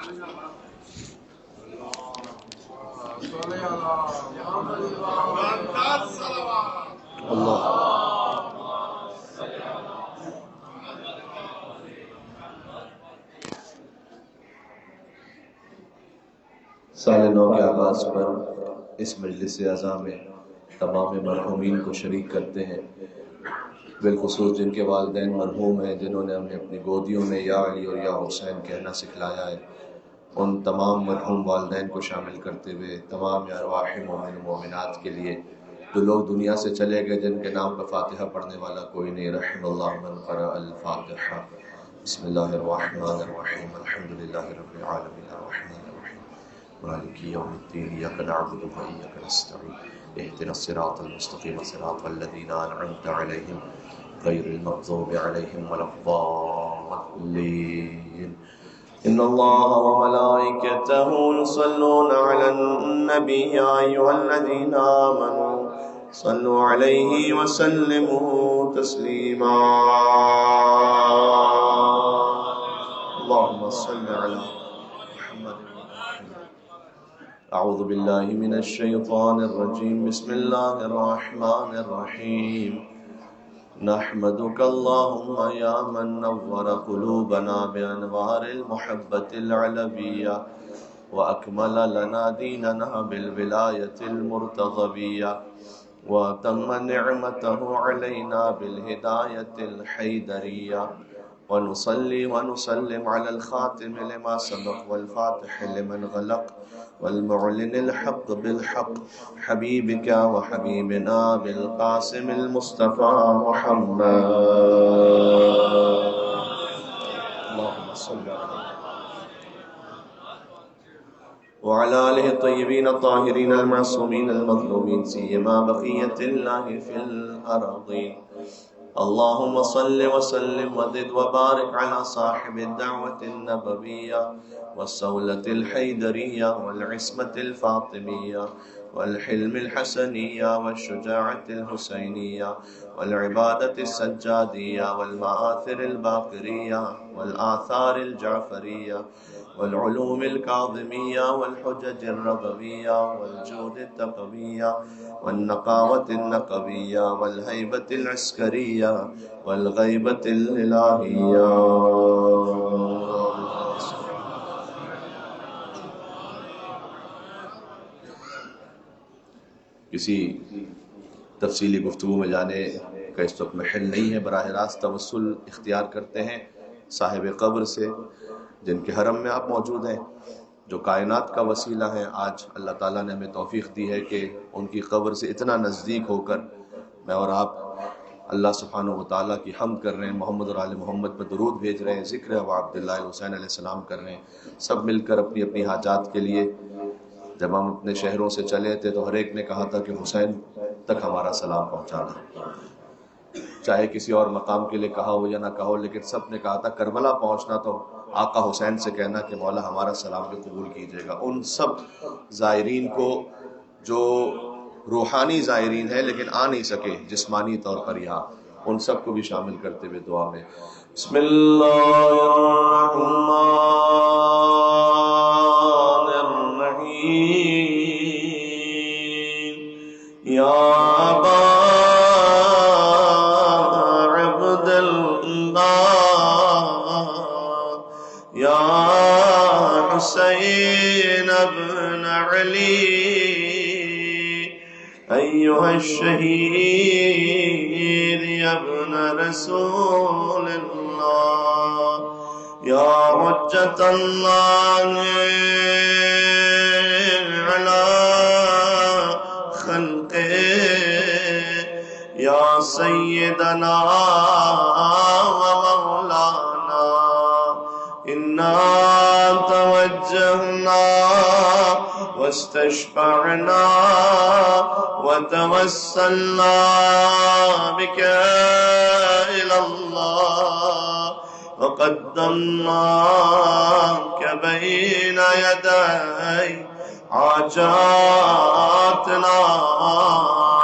سال نو کے آغاز پر اس مجلس اعزاں میں تمام مرحومین کو شریک کرتے ہیں، بالخصوص جن کے والدین مرحوم ہیں، جنہوں نے ہمیں اپنی گودیوں میں یا علی اور یا حسین کہنا سکھلایا ہے، ان تمام مرحوم والدین کو شامل کرتے ہوئے تمام ارواح مومن و مومنات کے لیے جو لوگ دنیا سے چلے گئے جن کے نام پر فاتحہ پڑھنے والا کوئی نہیں، رحم اللہ من قرأ الفاتحہ۔ بسم اللہ الرحمن الرحیم، الحمدللہ رب العالمین الرحمن الرحیم مالک یوم الدین، ایاک نعبد و ایاک نستعین، اہدنا الصراط المستقیم صراط الذین انعمت علیہم غیر المغضوب علیہم ولا الضالین۔ ان اللہ وملائکتہ یصلون علی النبی یا ایھا الذین آمنوا صلوا علیہ وسلموا تسلیما۔ اللہم صل علی محمد۔ اعوذ باللہ من الشیطان الرجیم، بسم اللہ الرحمن الرحیم۔ نحمدک اللہم یا من نور قلوبنا بانوار المحبت العلویہ واکمل لنا دیننا بالولایت المرتضویہ واتم نعمتہ علینا بالہدایت الحیدریہ، ونصلی ونسلم علی الخاتم لما سبق والفاتح لمن غلق والمعلن الحق بالحق حبیبک وحبیبنا بالقاسم المصطفى محمد۔ اللہم صل علی وعلى آلہ الطیبین الطاہرین المعصومین المظلومین سیما بقیت اللہ فی الارضین۔ اللہم صل وسلم وزد وبارک علی صاحب الدعوة النبویہ والصولة الحیدریہ والعصمة الفاطمیہ والحلم الحسنیہ والشجاعة الحسینیہ والعبادة السجادیہ والمآثر الباقریہ والآثار الجعفریہ والعلوم الكاظمية والحجج الربوية والجود التقوية والنقاوة النقوية والهيبة العسكرية والغيبة الإلهية۔ کسی تفصیلی گفتگو میں جانے کا اس وقت محل نہیں ہے، براہ راست توسل اختیار کرتے ہیں صاحب قبر سے جن کے حرم میں آپ موجود ہیں، جو کائنات کا وسیلہ ہیں۔ آج اللہ تعالیٰ نے ہمیں توفیق دی ہے کہ ان کی قبر سے اتنا نزدیک ہو کر میں اور آپ اللہ سبحانہ و تعالیٰ کی حمد کر رہے ہیں، محمد اور آل محمد پر درود بھیج رہے ہیں، ذکر ابو عبداللہ الحسین علیہ السلام کر رہے ہیں، سب مل کر اپنی اپنی حاجات کے لیے۔ جب ہم اپنے شہروں سے چلے تھے تو ہر ایک نے کہا تھا کہ حسین تک ہمارا سلام پہنچانا، چاہے کسی اور مقام کے لیے کہا ہو یا نہ کہا ہو، لیکن سب نے کہا تھا کربلا پہنچنا تو آقا حسین سے کہنا کہ مولا ہمارا سلام بھی قبول کیجیے گا۔ ان سب زائرین کو جو روحانی زائرین ہیں لیکن آ نہیں سکے جسمانی طور پر یہاں، ان سب کو بھی شامل کرتے ہوئے دعا میں بسم اللہ الرحمن الرحیم۔ یا ابا حسین ابن علی ایھا الشہید ابن رسول اللہ، یا حجت اللہ علی خلقہ، یا سیدنا و مولانا، انا توجہنا واستشفعنا وتوسلنا بك إلى الله وقدمناك بين يدي حاجاتنا۔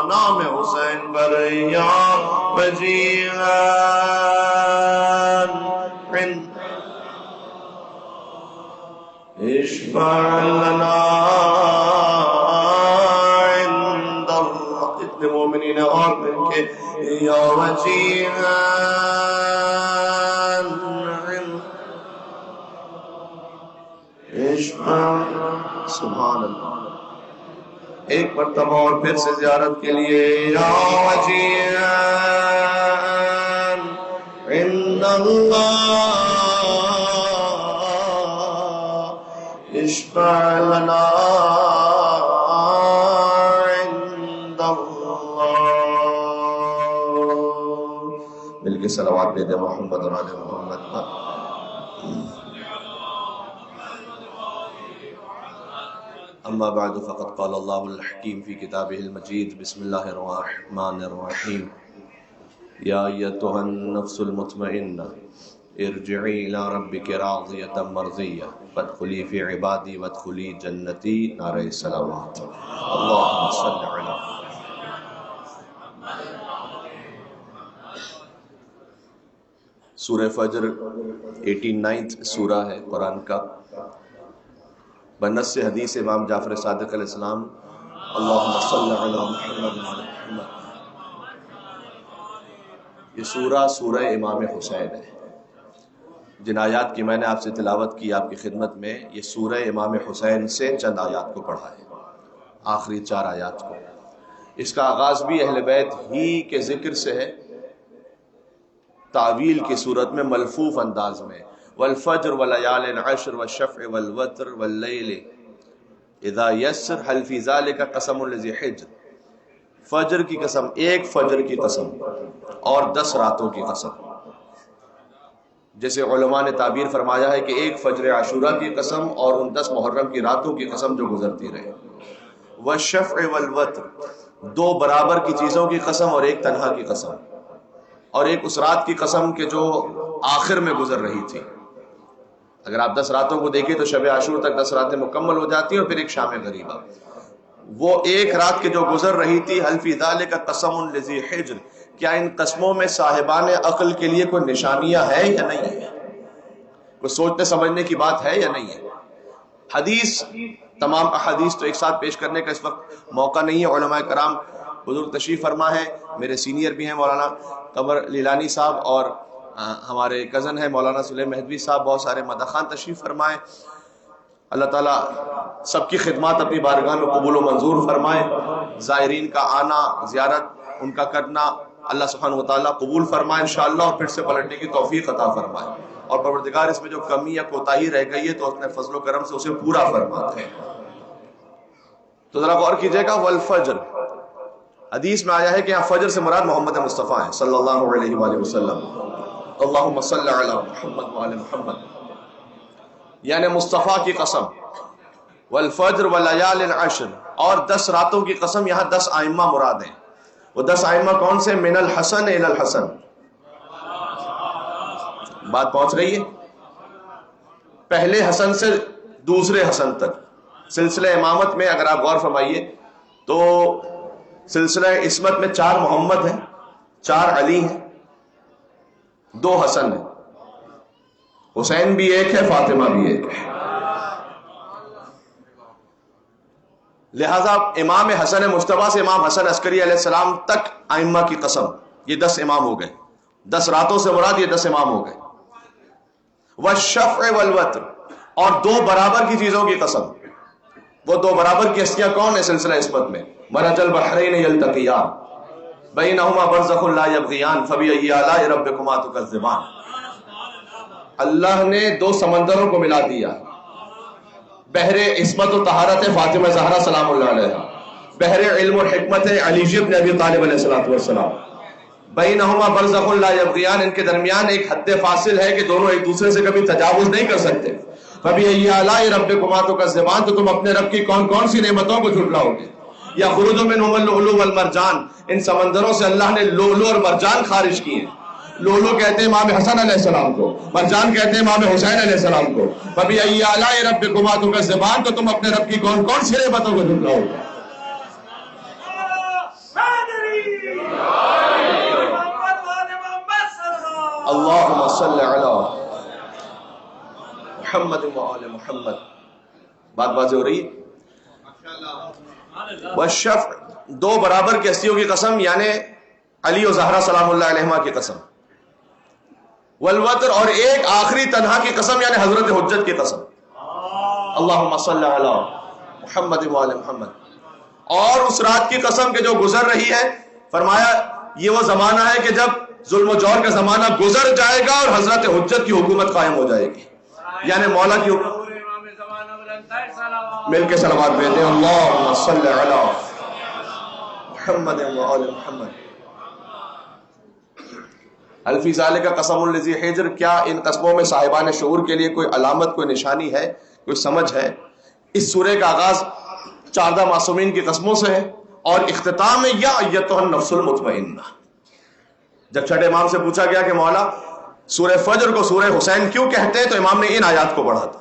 نام حسین پر یا وجیہاً، اشفع لنا عند اللہ. اتنے مومنین اور مل کے یا وجیہا سبحان اللہ. ایک مرتبہ اور پھر سے زیارت کے لیے یا وجیہا عند اللہ اشفع لنا عند اللہ. مل کے صلوات دے دے محمد اور آل محمد. اما بعد فقد قال اللہ الحکیم فی کتابہ المجید. بسم اللہ الرحمن الرحیم. یا ایتھا النفس المطمئنہ ارجعی الی ربک راضیۃ مرضیہ فادخلی فی عبادی وادخلی جنتی. نعرہ صلوات. اللہم صل علی. سورہ فجر 89 سورہ ہے قرآن کا. بنص حدیث امام جعفر صادق علیہ السلام اللہم صل علی محمد وعلی محمد. یہ سورہ امام حسین ہے. جن آیات کی میں نے آپ سے تلاوت کی آپ کی خدمت میں، یہ سورہ امام حسین سے چند آیات کو پڑھا ہے، آخری 4 آیات کو. اس کا آغاز بھی اہل بیت ہی کے ذکر سے ہے، تعویل کی صورت میں ملفوف انداز میں. والفجر وليال عشر والشفع والوتر واللیل اذا یسر هل فی ذلک قسم لذی حجر. فجر کی قسم، ایک فجر کی قسم اور 10 راتوں کی قسم. جیسے علماء نے تعبیر فرمایا ہے کہ ایک فجر عاشورہ کی قسم اور ان 10 محرم کی راتوں کی قسم جو گزرتی رہے. والشفع والوتر، 2 برابر کی چیزوں کی قسم اور ایک تنہا کی قسم، اور ایک اس رات کی قسم کہ جو آخر میں گزر رہی تھی. اگر آپ 10 راتوں کو دیکھیں تو شب عاشور تک 10 راتیں مکمل ہو جاتی ہیں اور پھر ایک شام غریبہ. وہ ایک رات کے جو گزر رہی تھی، حل فی ذالک قسم لذی حجر، کیا ان قسموں میں صاحبان عقل کے لیے کوئی نشانیاں ہیں یا نہیں ہے، کوئی سوچنے سمجھنے کی بات ہے یا نہیں ہے. حدیث، تمام احادیث تو ایک ساتھ پیش کرنے کا اس وقت موقع نہیں ہے. علماء کرام بزرگ تشریف فرما ہے، میرے سینئر بھی ہیں مولانا قمر لیلانی صاحب، اور ہمارے کزن ہیں مولانا سلیم مہدوی صاحب، بہت سارے مدخان تشریف فرمائے. اللہ تعالیٰ سب کی خدمات اپنی بارگاہ میں قبول و منظور فرمائے. زائرین کا آنا، زیارت ان کا کرنا اللہ سبحانہ وتعالیٰ قبول فرمائے انشاءاللہ، اور پھر سے پلٹنے کی توفیق عطا فرمائے. اور پروردگار اس میں جو کمی یا کوتاہی رہ گئی ہے تو اپنے فضل و کرم سے اسے پورا فرماتے ہیں. تو ذرا غور کیجئے گا. والفجر، حدیث میں آیا ہے کہ یہاں فجر سے مراد محمد مصطفیٰ ہیں صلی اللہ علیہ وآلہ وسلم. اللہم صل علی محمد وعلی محمد، یعنی مصطفیٰ کی قسم. والفجر ولیال عشر، اور 10 راتوں کی قسم. یہاں 10 ائمہ مراد ہیں. وہ 10 ائمہ کون سے؟ من الحسن الی الحسن. بات پہنچ رہی ہے؟ پہلے حسن سے دوسرے حسن تک. سلسلہ امامت میں اگر آپ غور فرمائیے تو سلسلہ عصمت میں 4 محمد ہیں، 4 علی ہیں، 2 حسن ہیں، حسین بھی ایک ہے، فاطمہ بھی ایک ہے. لہذا امام حسن مجتبیٰ سے امام حسن عسکری علیہ السلام تک ائمہ کی قسم. یہ 10 امام ہو گئے. 10 راتوں سے مراد یہ 10 امام ہو گئے. والشفع والوتر، اور 2 برابر کی چیزوں کی قسم. وہ 2 برابر کی ہستیاں کون ہیں سلسلہ عصمت میں؟ مرج البحرین یلتقیان بینہما برزخ لا یبغیان فبأی آلاء ربکما تکذبان. اللہ نے 2 سمندروں کو ملا دیا. بحر عصمت و طہارت فاطمہ زہرا سلام اللہ علیہ، بحر علم و حکمت علی بن ابی طالب علیہ السلام. بینہما برزخ لا یبغیان، ان کے درمیان ایک حد فاصل ہے کہ دونوں ایک دوسرے سے کبھی تجاوز نہیں کر سکتے. فبأی آلاء ربکما تکذبان، تو تم اپنے رب کی کون کون سی نعمتوں کو جھٹلاؤ گے. یخرج منہما اللؤلؤ والمرجان، ان سمندروں سے اللہ نے لؤلؤ اور مرجان خارج کیے. لؤلؤ کہتے ہیں امام حسن علیہ السلام کو، مرجان کہتے ہیں امام حسین علیہ السلام کو. فبأی آلاء ربکما تکذبان، تو تم اپنے رب کی کون کون سی نعمتوں کو جھٹلاؤ گے. اللہم صل علی محمد وآل محمد. بات واضح ہو رہی ہے؟ والشفع، دو برابر کی ہستیوں کی قسم یعنی علی و زہرا سلام اللہ علیہما کی قسم. والوتر، اور ایک آخری تنہا کی قسم یعنی حضرت حجت کی قسم. اللہم صلی علی محمد وعلی محمد. اور اس رات کی قسم کہ جو گزر رہی ہے، فرمایا یہ وہ زمانہ ہے کہ جب ظلم و جور کا زمانہ گزر جائے گا اور حضرت حجت کی حکومت قائم ہو جائے گی، یعنی مولا کی حکومت. مل کے صلوات بھیجتے ہیں. اللہم صلی علی محمد وعلی محمد. هل فی ذالک قسم لذی حجر، کیا ان قسموں میں صاحبان شعور کے لیے کوئی علامت، کوئی نشانی ہے، کوئی سمجھ ہے؟ اس سورہ کا آغاز 14 معصومین کی قسموں سے ہے اور اختتام میں یا ایتھا النفس المطمئنہ. جب چھٹے امام سے پوچھا گیا کہ مولا سورہ فجر کو سورہ حسین کیوں کہتے ہیں، تو امام نے ان آیات کو پڑھا تھا،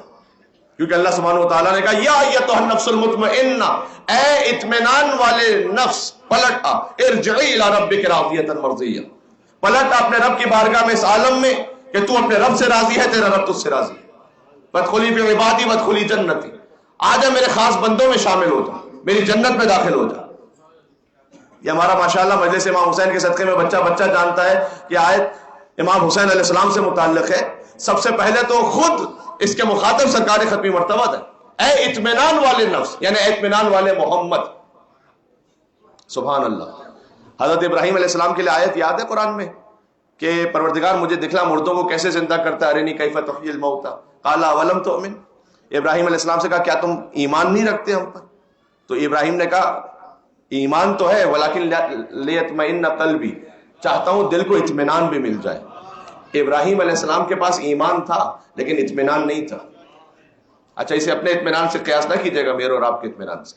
کیونکہ اللہ سبحانہ وتعالیٰ نے کہا یا ایتھا النفس المطمئنہ، اے اطمینان والے نفس پلٹ آ، ارجعی الی ربک راضیۃ مرضیہ، پلٹ اپنے رب کی بارگاہ میں اس عالم میں کہ تو اپنے رب سے راضی ہے، تیرا رب تجھ سے راضی ہے. وادخلی فی عبادی وادخلی جنتی، آجا میرے خاص بندوں میں شامل ہو جا، میری جنت میں داخل ہو جا. یہ ہمارا ماشاءاللہ مجلس امام حسین کے صدقے میں بچہ بچہ جانتا ہے کہ آیت امام حسین علیہ السلام سے متعلق ہے. سب سے پہلے تو خود اس کے مخاطب سرکار ختمی مرتبہ ہے، اے اطمینان والے نفس یعنی اطمینان والے محمد. سبحان اللہ. حضرت ابراہیم علیہ السلام کے لیے آیت یاد ہے قرآن میں کہ پروردگار مجھے دکھلا مردوں کو کیسے زندہ کرتا ہے، ارنی کیف تحیی الموتى قال اولم تؤمن. ابراہیم علیہ السلام سے کہا کیا تم ایمان نہیں رکھتے ہم پر؟ تو ابراہیم نے کہا ایمان تو ہے ولیکن لیطمئن قلبی، چاہتا ہوں دل کو اطمینان بھی مل جائے. ابراہیم علیہ السلام کے پاس ایمان تھا لیکن اطمینان نہیں تھا. اچھا اسے اپنے اطمینان سے قیاس نہ کیجیے گا میرے اور آپ کے اطمینان سے،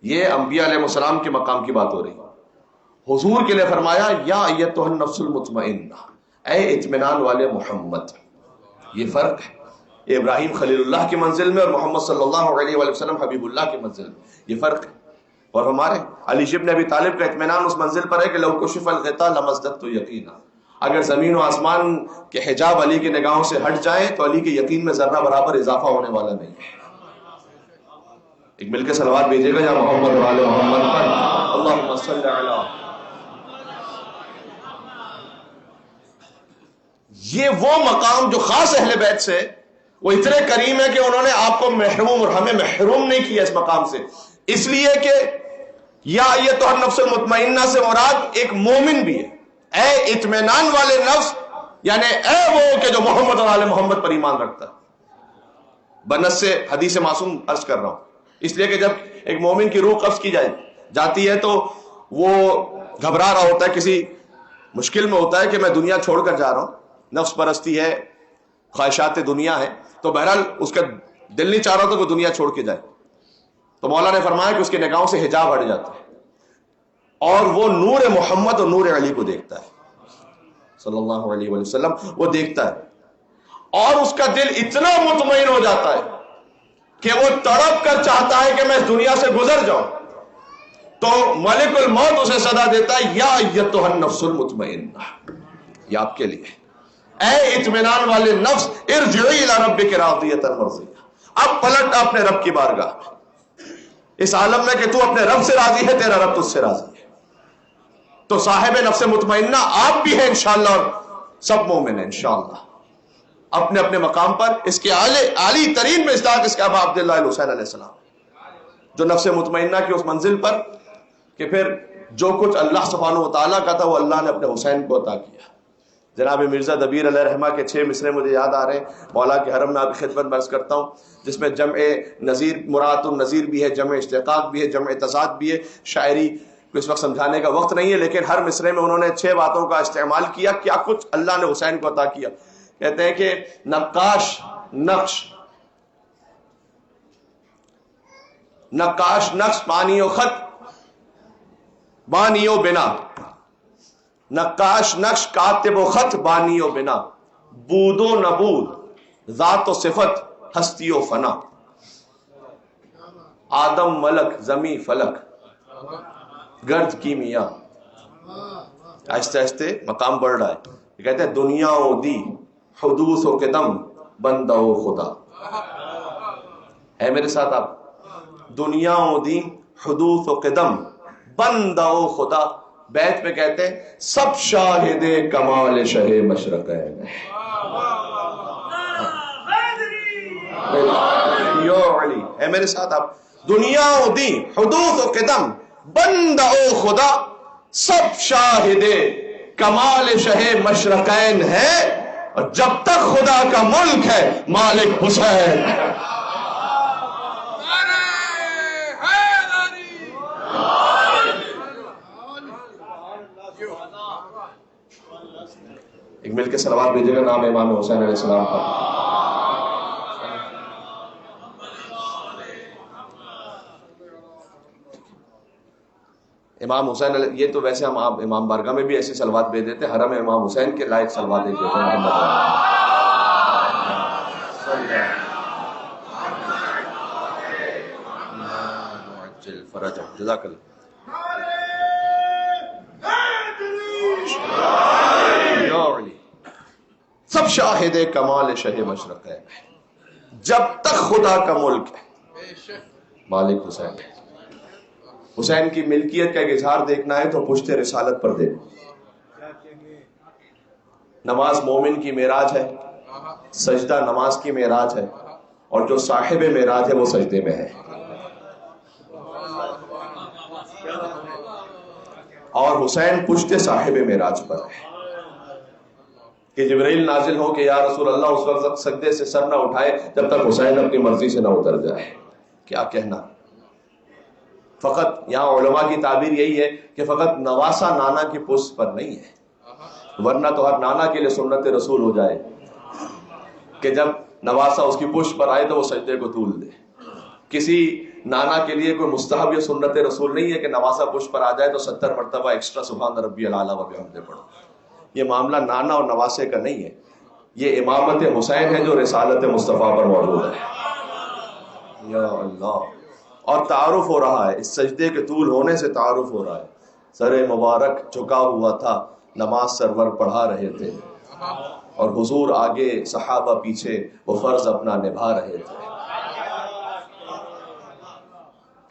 یہ انبیاء علیہ السلام کے مقام کی بات ہو رہی ہے. حضور کے لیے فرمایا یا ایتھا النفس المطمئنہ، اے اطمینان والے محمد. یہ فرق ہے ابراہیم خلیل اللہ کی منزل میں اور محمد صلی اللہ علیہ وآلہ وسلم حبیب اللہ کی منزل میں، یہ فرق ہے. اور ہمارے علی ابن ابی طالب کا اطمینان اس منزل پر ہے کہ لو کشف الغطاء لمازددت یقینا، اگر زمین و آسمان کے حجاب علی کی نگاہوں سے ہٹ جائیں تو علی کے یقین میں ذرہ برابر اضافہ ہونے والا نہیں ہے. ایک مل کے صلوات بھیجیے گا یا محمد وعلی محمد پر. اللہم صلی علی. یہ وہ مقام جو خاص اہل بیت سے وہ اتنے کریم ہے کہ انہوں نے آپ کو محروم اور ہمیں محروم نہیں کیا اس مقام سے، اس لیے کہ یا ایتھا النفس المطمئنہ سے مراد ایک مومن بھی ہے. اے اطمینان والے نفس یعنی اے وہ کہ جو محمد اور آل محمد پر ایمان رکھتا ہے. بنس سے حدیث معصوم عرض کر رہا ہوں اس لیے کہ جب ایک مومن کی روح قبض کی جاتی ہے تو وہ گھبرا رہا ہوتا ہے، کسی مشکل میں ہوتا ہے کہ میں دنیا چھوڑ کر جا رہا ہوں، نفس پرستی ہے، خواہشات دنیا ہے، تو بہرحال اس کا دل نہیں چاہ رہا تھا کہ دنیا چھوڑ کے جائے. تو مولا نے فرمایا کہ اس کی نگاہوں سے حجاب ہٹ جاتا ہے اور وہ نور محمد اور نور علی کو دیکھتا ہے صلی اللہ علیہ وآلہ وسلم، وہ دیکھتا ہے اور اس کا دل اتنا مطمئن ہو جاتا ہے کہ وہ تڑپ کر چاہتا ہے کہ میں اس دنیا سے گزر جاؤں. تو ملک الموت اسے صدا دیتا ہے یا ایتھا النفس المطمئنہ، یہ آپ کے لیے اے اطمینان والے نفس ارجعی الی ربک راضیۃ مرضیہ. اب پلٹ اپنے رب کی بارگاہ اس عالم میں کہ تو اپنے رب سے راضی ہے، تیرا رب تجھ سے راضی ہے. تو صاحب نفس مطمئنہ آپ بھی ہیں انشاءاللہ اور سب مومن ہیں انشاءاللہ اپنے اپنے مقام پر. اس کے عالی ترین مصداق اس کے ابا عبداللہ الحسین علیہ السلام جو نفس مطمئنہ کی اس منزل پر کہ پھر جو کچھ اللہ سبحانہ وتعالیٰ کا تھا وہ اللہ نے اپنے حسین کو عطا کیا. جناب مرزا دبیر علیہ رحمہ کے 6 مصرے مجھے یاد آ رہے ہیں، مولا کے حرم میں آپ کی خدمت میں عرض کرتا ہوں، جس میں جمع نظیر مراد النظیر بھی ہے، جمع اشتقاق بھی ہے، جمع تضاد بھی ہے. شاعری کو اس وقت سمجھانے کا وقت نہیں ہے لیکن ہر مصرے میں انہوں نے 6 باتوں کا استعمال کیا. کیا کچھ اللہ نے حسین کو عطا کیا. کہتے ہیں کہ نقاش نقش بانی و خط بانی و بنا، نقاش نقش کاتب و خط بانی و بنا، بود و نبود ذات و صفت ہستی و فنا، آدم ملک زمیں فلک گرد کی میاں. آہستہ آہستہ مقام بڑھ رہا ہے. کہتے ہیں دنیا و دی حدوث و قدم بندہ و خدا. ہے میرے ساتھ آپ؟ دنیا و دین حدوث و قدم بندہ و خدا، بیت پہ کہتے ہیں سب شاہد کمال شہ مشرقین، ہے میرے ساتھ آپ؟ دنیا و دین حدوث و قدم بندہ و خدا سب شاہد کمال شہ مشرقین ہے، اور جب تک خدا کا ملک ہے مالک حسین۔ ایک مل کے صلوات بھیجیے گا نام امام حسین علیہ السلام پر۔ امام حسین علیہ، یہ تو ویسے ہم امام بارگاہ میں بھی ایسی صلوات بھیج دیتے، حرم امام حسین کے لائق صلوات بھیج دیتے ہیں۔ فرج جزاک اللہ۔ سب شاہد کمال شہ مشرق ہے، جب تک خدا کا ملک ہے مالک حسین ہے۔ حسین کی ملکیت کا ایک اظہار دیکھنا ہے تو پشت رسالت پر دیکھو۔ نماز مومن کی معراج ہے، سجدہ نماز کی معراج ہے، اور جو صاحب معراج ہے وہ سجدے میں ہے۔ اور حسین پشت صاحب معراج پر ہے کہ جبرائیل نازل ہو کہ یا رسول اللہ اس وقت سجدے سے سر نہ اٹھائے جب تک حسین اپنی مرضی سے نہ اتر جائے۔ کیا کہنا! فقط یہاں علماء کی تعبیر یہی ہے کہ فقط نواسا نانا کی پشت پر نہیں ہے، ورنہ تو ہر نانا کے لیے سنت رسول ہو جائے کہ جب نواسا اس کی پشت پر آئے تو وہ سجدے کو طول دے۔ کسی نانا کے لیے کوئی مستحب یا سنت رسول نہیں ہے کہ نواسا پشت پر آ جائے تو 70 مرتبہ ایکسٹرا سبحان ربی الاعلیٰ و بحمدہ پڑھو۔ یہ معاملہ نانا اور نواسے کا نہیں ہے، یہ امامت حسین ہے جو رسالت مصطفیٰ پر موجود ہے۔ یا اللہ! اور تعارف ہو رہا ہے، اس سجدے کے طول ہونے سے تعارف ہو رہا ہے۔ سر مبارک جھکا ہوا تھا، نماز سرور پڑھا رہے تھے، اور حضور آگے صحابہ پیچھے، وہ فرض اپنا نبھا رہے تھے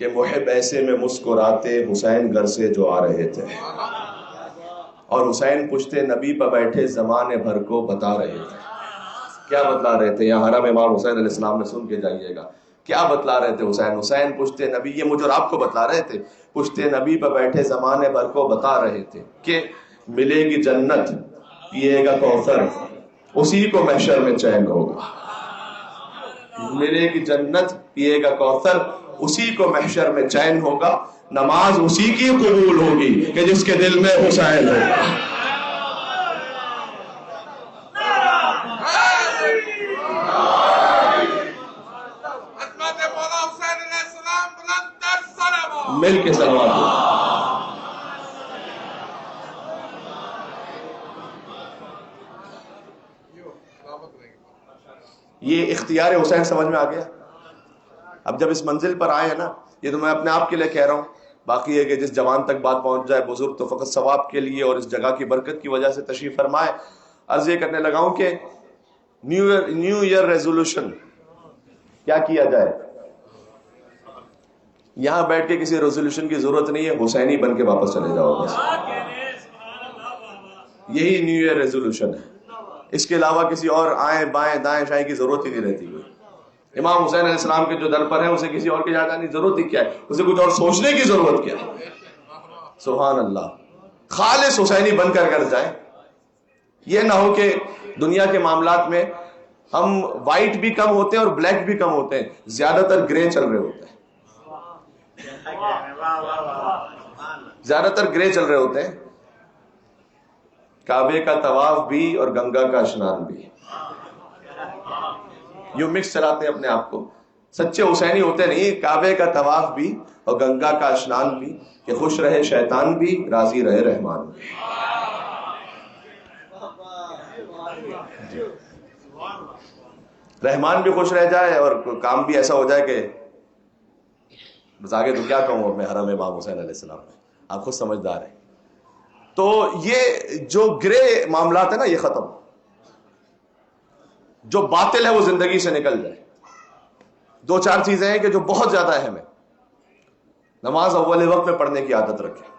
کہ محب ایسے میں مسکراتے حسین گھر سے جو آ رہے تھے، اور حسین پشت نبی پر بیٹھے زمانے بھر کو بتا رہے تھے۔ کیا بتلا رہے تھے؟ یہاں حرم امام حسین علیہ السلام میں سن کے جائیے گا کیا بتلا رہے تھے حسین پشت نبی، یہ مجھے اور آپ کو بتلا رہے تھے، پشت نبی پر بیٹھے زمانے بھر کو بتا رہے تھے کہ ملے گی جنت، پیے گا کوثر، اسی کو محشر میں چین ہوگا۔ ملے گی جنت، پیے گا کوثر، اسی کو محشر میں چین ہوگا۔ نماز اسی کی قبول ہوگی کہ جس کے دل میں حسین ہوگا۔ مل کے صلوات دو۔ یہ اختیار حسین سمجھ میں آ گیا؟ اب جب اس منزل پر آئے ہیں نا، یہ تو میں اپنے آپ کے لیے کہہ رہا ہوں، باقی ہے کہ جس جوان تک بات پہنچ جائے بزرگ تو فقط ثواب کے لیے اور اس جگہ کی برکت کی وجہ سے تشریف فرمائے۔ عرض یہ کرنے لگا ہوں کہ نیو ایئر ریزولوشن کیا کیا جائے؟ یہاں بیٹھ کے کسی ریزولوشن کی ضرورت نہیں ہے، حسینی بن کے واپس چلے جاؤ بس، یہی نیو ایئر ریزولوشن ہے۔ اس کے علاوہ کسی اور آئیں بائیں دائیں شائیں کی ضرورت ہی نہیں رہتی ہوئی۔ امام حسین علیہ السلام کے جو در پر ہے اسے کسی اور کے جانے کی ضرورت ہی کیا ہے؟ اسے کچھ اور سوچنے کی ضرورت کیا ہے؟ سبحان اللہ! خالص حسینی بن کر جائیں۔ یہ نہ ہو کہ دنیا کے معاملات میں ہم وائٹ بھی کم ہوتے ہیں اور بلیک بھی کم ہوتے ہیں، زیادہ تر گرے چل رہے ہوتے ہیں، زیادہ تر گرے چل رہے ہوتے ہیں۔ کعبے کا طواف بھی اور گنگا کا اشنان بھی، یوں مکس چلاتے ہیں اپنے آپ کو۔ سچے حسینی ہوتے نہیں، کعبے کا طواف بھی اور گنگا کا اشنان بھی، کہ خوش رہے شیطان بھی راضی رہے رحمان بھی۔ رحمان بھی خوش رہ جائے اور کام بھی ایسا ہو جائے کہ بس آگے تو کیا کہوں اب میں حرم امام حسین علیہ السلام میں، آپ خود سمجھدار ہیں۔ تو یہ جو گرے معاملات ہیں نا یہ ختم، جو باطل ہے وہ زندگی سے نکل جائے۔ دو چار چیزیں ہیں کہ جو بہت زیادہ اہم ہے. نماز اول وقت میں پڑھنے کی عادت رکھیں.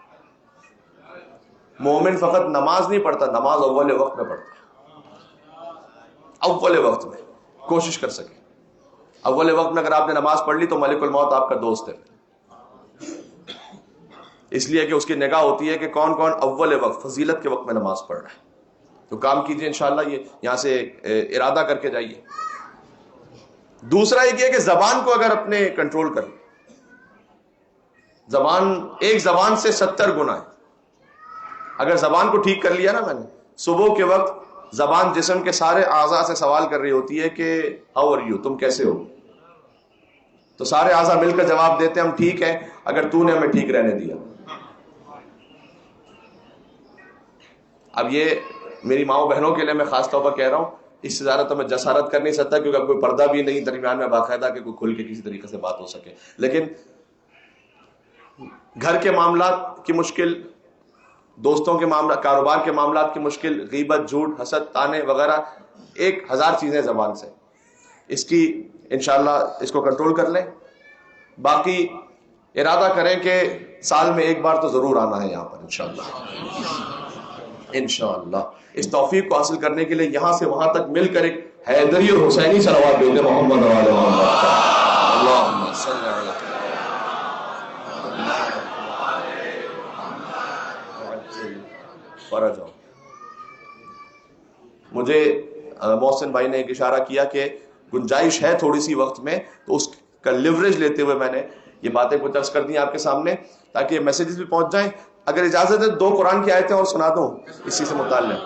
مومن فقط نماز نہیں پڑھتا، نماز اول وقت میں پڑھتا ہے. اول وقت میں کوشش کر سکیں. اول وقت میں اگر آپ نے نماز پڑھ لی تو ملک الموت آپ کا دوست ہے، اس لیے کہ اس کی نگاہ ہوتی ہے کہ کون کون اول وقت فضیلت کے وقت میں نماز پڑھ رہا ہے. تو کام کیجئے انشاءاللہ، یہ یہاں سے ارادہ کر کے جائیے. دوسرا یہ کہ زبان کو اگر اپنے کنٹرول کر لیں. ایک زبان سے 70 گنا ہے. اگر زبان کو ٹھیک کر لیا نا میں نے، صبح کے وقت زبان جسم کے سارے اعضاء سے سوال کر رہی ہوتی ہے کہ ہاؤ آر یو، تم کیسے ہو؟ تو سارے اعضاء مل کر جواب دیتے ہیں ہم ٹھیک ہیں، اگر تو نے ہمیں ٹھیک رہنے دیا. اب یہ میری ماؤں بہنوں کے لیے میں خاص طور پر کہہ رہا ہوں، اس سے زیادہ تو میں جسارت کر نہیں سکتا کیونکہ اب کوئی پردہ بھی نہیں درمیان میں باقاعدہ کہ کوئی کھل کے کسی طریقے سے بات ہو سکے. لیکن گھر کے معاملات کی مشکل، دوستوں کے معاملات، کاروبار کے معاملات کی مشکل، غیبت، جھوٹ، حسد، تانے وغیرہ 1000 چیزیں زبان سے، اس کی انشاءاللہ اس کو کنٹرول کر لیں. باقی ارادہ کریں کہ سال میں ایک بار تو ضرور آنا ہے یہاں پر انشاءاللہ. اس توفیق کو حاصل کرنے کے لیے یہاں سے وہاں تک مل کر ایک حیدری اور حسینی صلوات بھیجیں محمد وعلی محمد. اللہم صلی علی فرج. مجھے محسن بھائی نے ایک اشارہ کیا کہ گنجائش ہے تھوڑی سی وقت میں، تو اس کا لیوریج لیتے ہوئے میں نے یہ باتیں کچھ عرض کر دی آپ کے سامنے تاکہ میسیجز بھی پہنچ جائیں. اگر اجازت ہے 2 قرآن کی آیتیں اور سنا دوں اسی سے متعلق.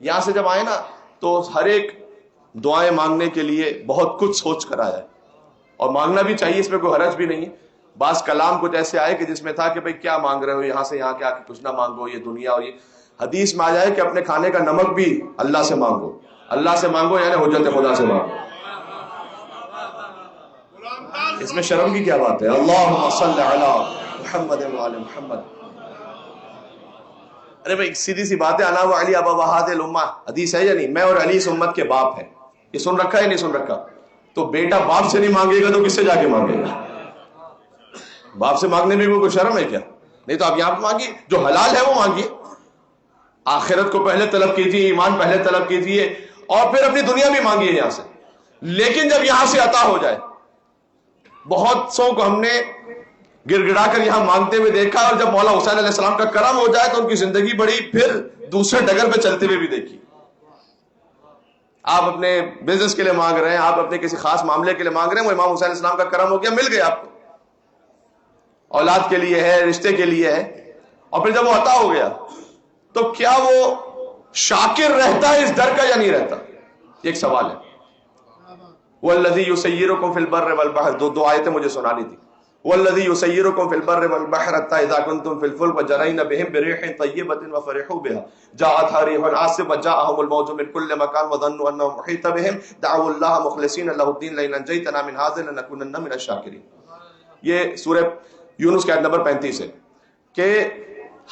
یہاں سے جب آئے نا تو ہر ایک دعائیں مانگنے کے لیے بہت کچھ سوچ کر آیا ہے، اور مانگنا بھی چاہیے، اس میں کوئی حرج بھی نہیں. بعض کلام کچھ ایسے آئے کہ جس میں تھا کہ بھئی کیا مانگ رہے ہو، یہاں سے یہاں کے آ کے کچھ نہ مانگو، یہ دنیا اور یہ حدیث میں آ جائے کہ اپنے کھانے کا نمک بھی اللہ سے مانگو. اللہ سے مانگو یعنی حجت خدا سے مانگو. اس میں شرم کی کیا بات ہے؟ اللہم صلی علی محمد وعلی محمد. ارے بھائی سیدھی سی بات ہے، انا و علی ابا وحاد الامہ، حدیث ہے یا نہیں؟ میں اور علی اس امت کے باپ ہیں. یہ سن رکھا ہے نہیں سن رکھا؟ تو بیٹا باپ سے نہیں مانگے گا تو کس سے جا کے مانگے گا؟ باپ سے مانگنے میں کوئی شرم ہے کیا؟ نہیں تو آپ یہاں پہ مانگیے، جو حلال ہے وہ مانگیے. آخرت کو پہلے طلب کیجیے، ایمان پہلے طلب کیجیے، اور پھر اپنی دنیا بھی مانگیے یہاں سے. لیکن جب یہاں سے عطا ہو جائے، بہت سو کو ہم نے گر گڑا کر یہاں مانگتے ہوئے دیکھا، اور جب مولا حسین علیہ السلام کا کرم ہو جائے تو ان کی زندگی بڑی پھر دوسرے ڈگر پہ چلتے ہوئے بھی دیکھی. آپ اپنے بزنس کے لیے مانگ رہے ہیں، آپ اپنے کسی خاص معاملے کے لیے مانگ رہے ہیں، وہ امام حسین علیہ السلام کا کرم ہو گیا، مل گیا آپ کو. اولاد کے لیے ہے، رشتے کے لیے ہے، اور پھر جب وہ عطا ہو گیا تو کیا وہ شاکر رہتا ہے اس در کا یا نہیں رہتا؟ ایک سوال ہے. والذی یسیرکم فی البر والبحر، دو آیتیں مجھے سنانی تھی. والذی یسیرکم فی البر والبحر حتی اذا کنتم فی الفلک وجرین بہم بریح طیبۃ وفرحوا بها جاءتها ريح عاصف وجاءهم الموج من كل مكان وظنوا انه محيط بهم دعوا الله مخلصین له الدین لئن انجیتنا من هذا لنكونن من الشاکرین. یہ سورہ یونس کی آیت نمبر 35 ہے کہ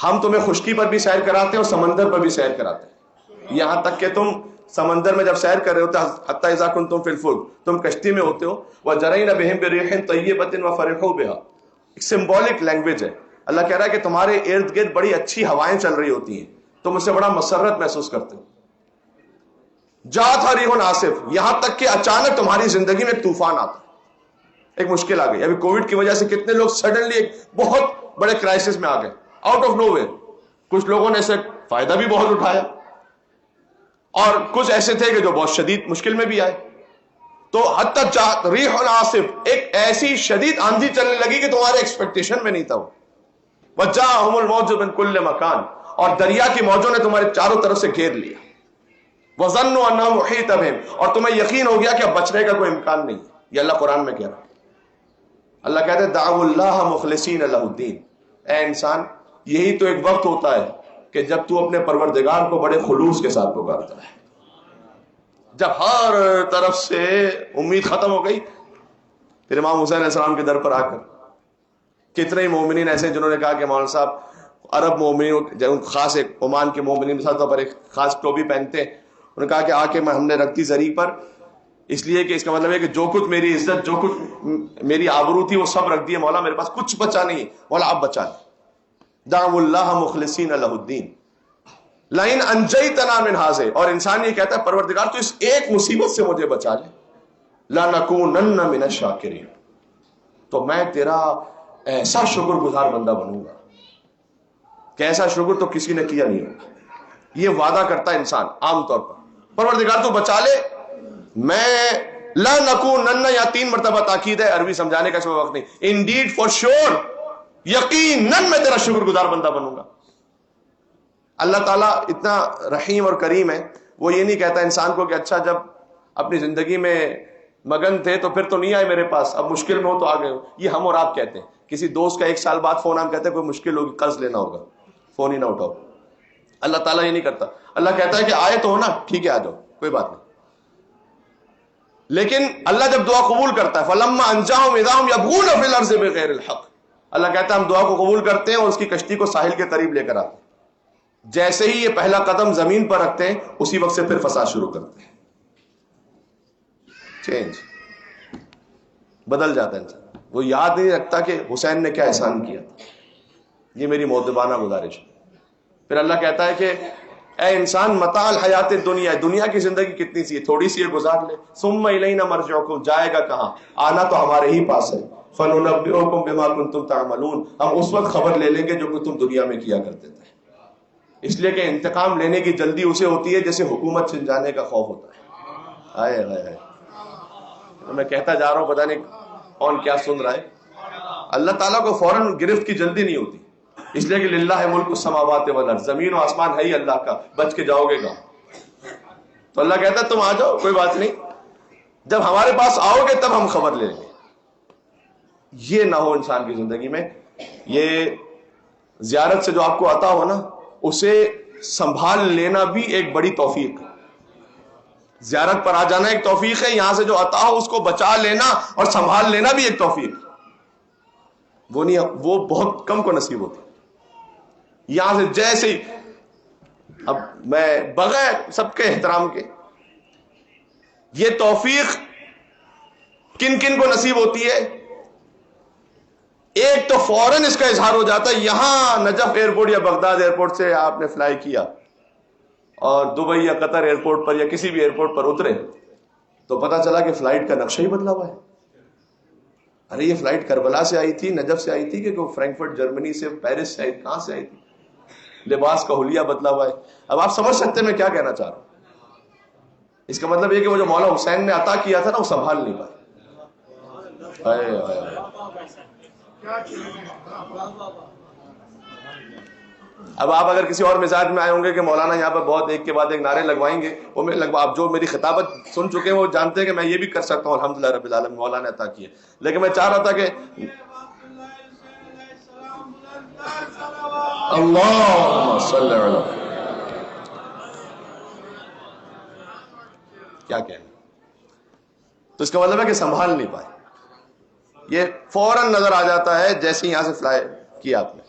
ہم تمہیں خشکی پر بھی سیر کراتے ہیں اور سمندر پر بھی سیر کراتے ہیں، یہاں تک کہ تم سمندر میں جب سیر کر رہے ہوتے حتی اذا کنتم فی الفلک، تم کشتی میں ہوتے ہو، وجرین بہم بریح طیبۃ وفرحوا بها. ایک سمبولک لینگویج ہے. اللہ کہہ رہا ہے کہ تمہارے ارد گرد بڑی اچھی ہوائیں چل رہی ہوتی ہیں، تم اس سے بڑا مسرت محسوس کرتے ہو. جاءت ریح عاصف، یہاں تک کہ اچانک تمہاری زندگی میں ایک طوفان آتا ہے، ایک مشکل آ گئی. ابھی کووڈ کی وجہ سے کتنے لوگ سڈنلی ایک بہت بڑے کرائسس میں آ گئے آؤٹ آف نو ویئر. کچھ لوگوں نے اسے فائدہ بھی بہت اٹھایا، اور کچھ ایسے تھے کہ جو بہت شدید مشکل میں بھی آئے. تو حتی جاءت ریح عاصف، ایک ایسی شدید آندھی چلنے لگی کہ تمہارے ایکسپیکٹیشن میں نہیں تھا وہ. وجاءہم الموج من کل مکان، اور دریا کی موجوں نے تمہارے چاروں طرف سے گھیر لیا. وظنوا انہ محیط بہم، اور تمہیں یقین ہو گیا کہ اب بچنے کا کوئی امکان نہیں ہے. یہ اللہ قرآن میں کہہ رہا ہے. اللہ کہتے ہیں دعوا اللہ مخلصین لہ الدین. اے انسان، یہی تو ایک وقت ہوتا ہے کہ جب تو اپنے پروردگار کو بڑے خلوص کے ساتھ پکارتا ہے. جب ہر طرف سے امید ختم ہو گئی، پھر امام حسین علیہ السلام کے در پر آ کر کتنے ہی مومنین ایسے جنہوں نے کہا کہ مولانا صاحب عرب مومنین، خاص ایک عمان کے مومنین مثال طور پر ایک خاص ٹوپی پہنتے ہیں، انہوں نے کہا کہ آ کے ہم نے رکھ دی زری پر، اس لیے کہ اس کا مطلب ہے کہ جو کچھ میری عزت، جو کچھ میری آبرو تھی وہ سب رکھ دی ہے مولا، میرے پاس کچھ بچا نہیں، مولا آپ بچا لیں. دعوا اللہ مخلصین لہ الدین لئن انجیتنا من ھذا، اور انسان یہ کہتا ہے پروردگار تو اس ایک مصیبت سے مجھے بچا لے، لنکونن من الشاکرین، تو میں تیرا ایسا شکر گزار بندہ بنوں گا کہ ایسا شکر تو کسی نے کیا نہیں ہوگا. یہ وعدہ کرتا ہے انسان عام طور پر، پروردگار تو بچا لے، میں لا نکونن، یا 3 مرتبہ تاکید ہے، عربی سمجھانے کا اس میں وقت نہیں. انڈیڈ فار شور، یقیناً میں تیرا شکر گزار بندہ بنوں گا. اللہ تعالیٰ اتنا رحیم اور کریم ہے، وہ یہ نہیں کہتا انسان کو کہ اچھا جب اپنی زندگی میں مگن تھے تو پھر تو نہیں آئے میرے پاس، اب مشکل میں ہو تو آ گئے ہو. یہ ہم اور آپ کہتے ہیں. کسی دوست کا 1 سال بعد فون ہم کہتے ہیں کوئی مشکل ہوگی، قرض لینا ہوگا، فون ہی نہ اٹھاؤ. اللہ تعالیٰ یہ نہیں کرتا. اللہ کہتا ہے کہ آئے تو ہو نا، ٹھیک ہے آ جاؤ، کوئی بات نہیں. لیکن اللہ جب دعا قبول کرتا ہے فَلَمَّا أَنْجَاهُمْ إِذَا هُمْ يَبْغُونَ فِي الْأَرْضِ بِغَيْرِ الْحَقِّ، اللہ کہتا ہے ہم دعا کو قبول کرتے ہیں اور اس کی کشتی کو ساحل کے قریب لے کر آتے ہیں. جیسے ہی یہ پہلا قدم زمین پر رکھتے ہیں اسی وقت سے پھر فساد شروع کرتے ہیں. چینج بدل جاتا ہے انسان. وہ یاد نہیں رکھتا کہ حسین نے کیا احسان کیا. یہ میری مؤدبانہ گزارش ہے. پھر اللہ کہتا ہے کہ اے انسان متاع الحیات الدنیا، دنیا کی زندگی کتنی سی ہے، تھوڑی سی ہے، گزار لے. ثم الینا مرجعکم، جائے گا کہاں؟ آنا تو ہمارے ہی پاس ہے. فننبئکم بما کنتم تعملون، ہم اس وقت خبر لے لیں گے جو کہ تم دنیا میں کیا کرتے تھے. اس لیے کہ انتقام لینے کی جلدی اسے ہوتی ہے جیسے حکومت چھن جانے کا خوف ہوتا ہے. ہائے ہائے ہائے، میں کہتا جا رہا ہوں، پتہ نہیں کون کیا سن رہا ہے. اللہ تعالیٰ کو فوراً گرفت کی جلدی نہیں ہوتی، اس لیے کہ للہ ملک السماوات والارض، زمین و آسمان ہے ہی اللہ کا، بچ کے جاؤ گے کہاں؟ تو اللہ کہتا ہے تم آ جاؤ، کوئی بات نہیں، جب ہمارے پاس آؤ گے تب ہم خبر لیں گے. یہ نہ ہو انسان کی زندگی میں. یہ زیارت سے جو آپ کو عطا ہو نا، اسے سنبھال لینا بھی ایک بڑی توفیق ہے. زیارت پر آ جانا ایک توفیق ہے، یہاں سے جو عطا ہو اس کو بچا لینا اور سنبھال لینا بھی ایک توفیق ہے. وہ نہیں، وہ بہت کم کو نصیب ہوتی. یہاں سے جیسے ہی، اب میں بغیر سب کے احترام کے، یہ توفیق کن کن کو نصیب ہوتی ہے؟ ایک تو فوراً اس کا اظہار ہو جاتا ہے. یہاں نجف ایئرپورٹ یا بغداد ایئرپورٹ سے آپ نے فلائی کیا اور دبئی یا قطر ایئرپورٹ پر یا کسی بھی ایئرپورٹ پر اترے تو پتا چلا کہ فلائٹ کا نقشہ ہی بدلا ہوا ہے. ارے یہ فلائٹ کربلا سے آئی تھی، نجف سے آئی تھی، کہ فرینکفرٹ جرمنی سے، پیرس سے آئی، کہاں سے آئی تھی؟ لباس کا حلیہ بدلا ہوا ہے. اب آپ سمجھ سکتے ہیں میں کیا کہنا چاہ رہا ہوں. اس کا مطلب یہ کہ وہ جو مولا حسین نے عطا کیا تھا نا، وہ سنبھال نہیں پائے. اب آپ اگر کسی اور مزاج میں آئے ہوں گے کہ مولانا یہاں پر بہت ایک کے بعد ایک نعرے لگوائیں گے، وہ میں آپ جو میری خطابت سن چکے ہیں وہ جانتے ہیں کہ میں یہ بھی کر سکتا ہوں، الحمدللہ رب العالمین مولانا نے عطا کیا. لیکن میں چاہ رہا تھا کہ اللہم صلی علی، کیا کہنا. تو اس کا مطلب ہے کہ سنبھال نہیں پائے. یہ فوراً نظر آ جاتا ہے جیسے یہاں سے فلائی کیا آپ نے.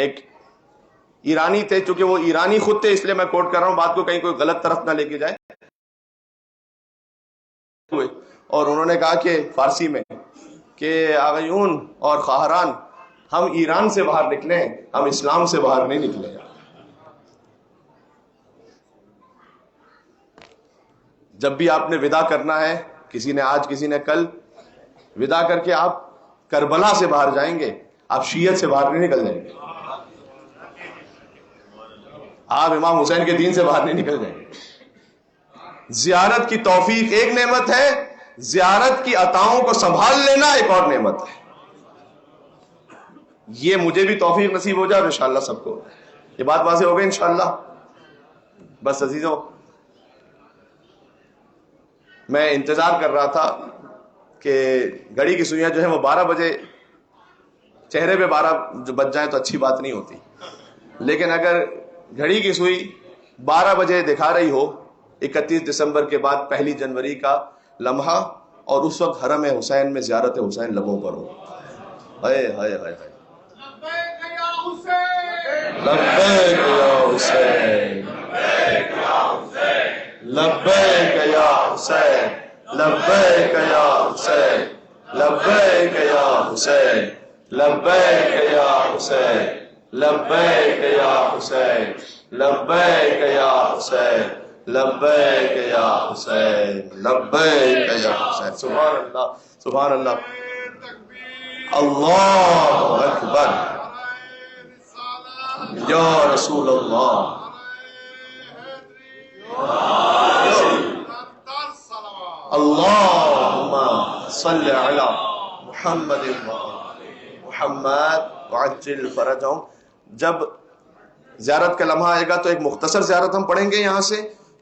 ایک ایرانی تھے، چونکہ وہ ایرانی خود تھے اس لیے میں کوٹ کر رہا ہوں بات کو، کہیں کوئی غلط طرف نہ لے کے جائے. اور انہوں نے کہا کہ فارسی میں کہ آغیون اور خواہران، ہم ایران سے باہر نکلیں، ہم اسلام سے باہر نہیں نکلے. جب بھی آپ نے ودا کرنا ہے، کسی نے آج کسی نے کل، ودا کر کے آپ کربلا سے باہر جائیں گے، آپ شیعت سے باہر نہیں نکل جائیں گے، آپ امام حسین کے دین سے باہر نہیں نکل جائیں گے. زیارت کی توفیق ایک نعمت ہے، زیارت کی عطاؤں کو سنبھال لینا ایک اور نعمت ہے. یہ مجھے بھی توفیق نصیب ہو جائے اور انشاءاللہ سب کو. یہ بات واضح ہو گئی انشاءاللہ. بس عزیزوں، میں انتظار کر رہا تھا کہ گھڑی کی سوئیاں جو ہیں وہ 12 بجے، چہرے پہ 12 جو بج جائیں تو اچھی بات نہیں ہوتی، لیکن اگر گھڑی کی سوئی 12 بجے دکھا رہی ہو 31 دسمبر کے بعد 1 جنوری کا لمحہ، اور اس وقت حرم حسین میں زیارت حسین لبوں پر ہو، ہائے ہائے ہائے ہائے، لبیک یا حسین، لبیک یا حسین لبیک یا حسین لبیک یا حسین لبیک یا حسین لبیک یا حسین لبیک یا حسین لبیک یا حسین لبیک یا حسین. سبحان اللہ سبحان اللہ. اللہ اکبر یا رسول اللہ. اللہم صلی علی محمد محمد وعجل فرجہم. جب زیارت کا لمحہ آئے گا تو ایک مختصر زیارت ہم پڑھیں گے یہاں سے،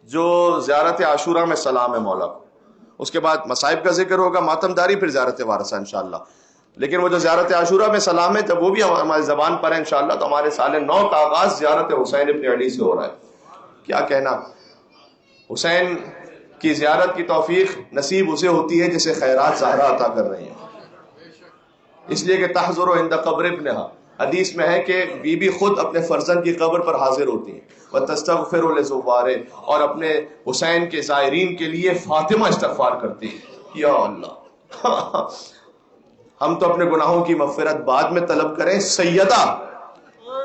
جو زیارت عاشورہ میں سلام ہے مولا کو. اس کے بعد مصائب کا ذکر ہوگا، ماتم داری، پھر زیارت وارثہ انشاءاللہ. لیکن وہ جو زیارت عاشورہ میں سلام ہے، جب وہ بھی ہماری زبان پر ہے انشاءاللہ، تو ہمارے سال نو کا آغاز زیارت حسین ابن علی سے ہو رہا ہے. کیا کہنا. حسین کی زیارت کی توفیق نصیب اسے ہوتی ہے جسے خیرات زہرا عطا کر رہی ہیں. اس لیے کہ تحضر عند قبر ابنہا، حدیث میں ہے کہ بی بی خود اپنے فرزند کی قبر پر حاضر ہوتی ہیں. وتستغفر لزوارہ، اور اپنے حسین کے زائرین کے لیے فاطمہ استغفار کرتی ہے. یا اللہ ہم تو اپنے گناہوں کی مغفرت بعد میں طلب کریں، سیدہ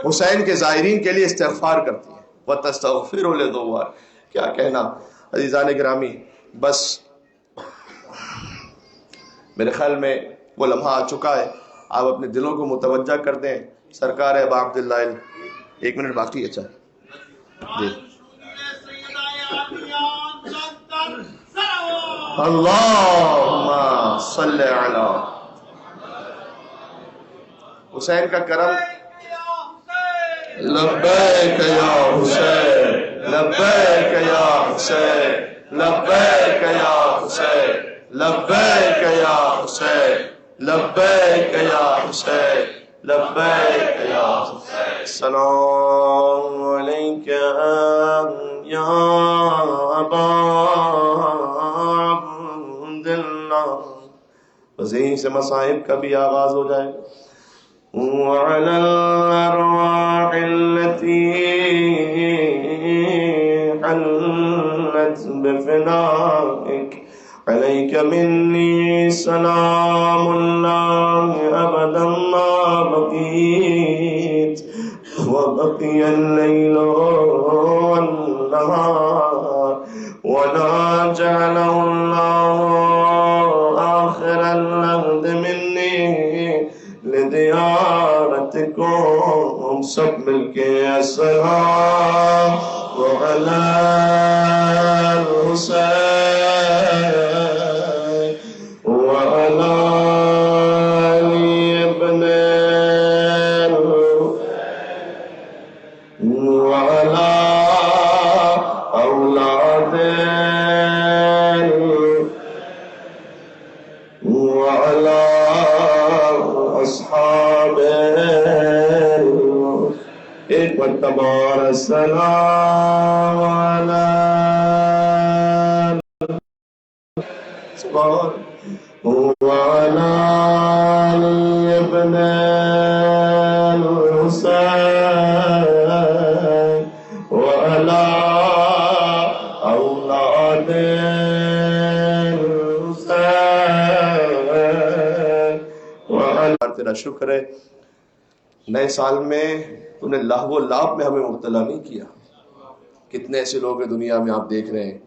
حسین کے زائرین کے لیے استغفار کرتی ہیں. وتستغفر لزوارہ. کیا کہنا عزیزان گرامی. بس میرے خیال میں وہ لمحہ آ چکا ہے، آپ اپنے دلوں کو متوجہ کر دیں. سرکار ابا عبداللہ 1 منٹ باقی ہے. اچھا جی. اللہم صلی علی حسین کا کرم. لبیک یا حسین لبیک یا حسین لبیک یا حسین لبیک یا حسین لبیک یا حسین لبیک یا حسین. السلام علیک یا ابا عبداللہ. بس یہیں سے مصائب کا بھی آغاز ہو جائے. وعلى الأرواح التي حلت بفنائك عليك مني سلام الله أبدا ما بقيت وبقي الليل والنهار ولا جعله الله آخر اللغد مني لديارتكم. سب مل کے السلام وعلى الحسين وعلى ابن وعلى أولاد وعلى أصحاب ایک مرتبہ السلام علی وعلى ابن الحسين وعلى أولاد الحسين وعلى. تیرا شکر ہے نئے سال میں تو نے لہو و لعب میں ہمیں مبتلا نہیں کیا. کتنے ایسے لوگ ہیں دنیا میں آپ دیکھ رہے ہیں،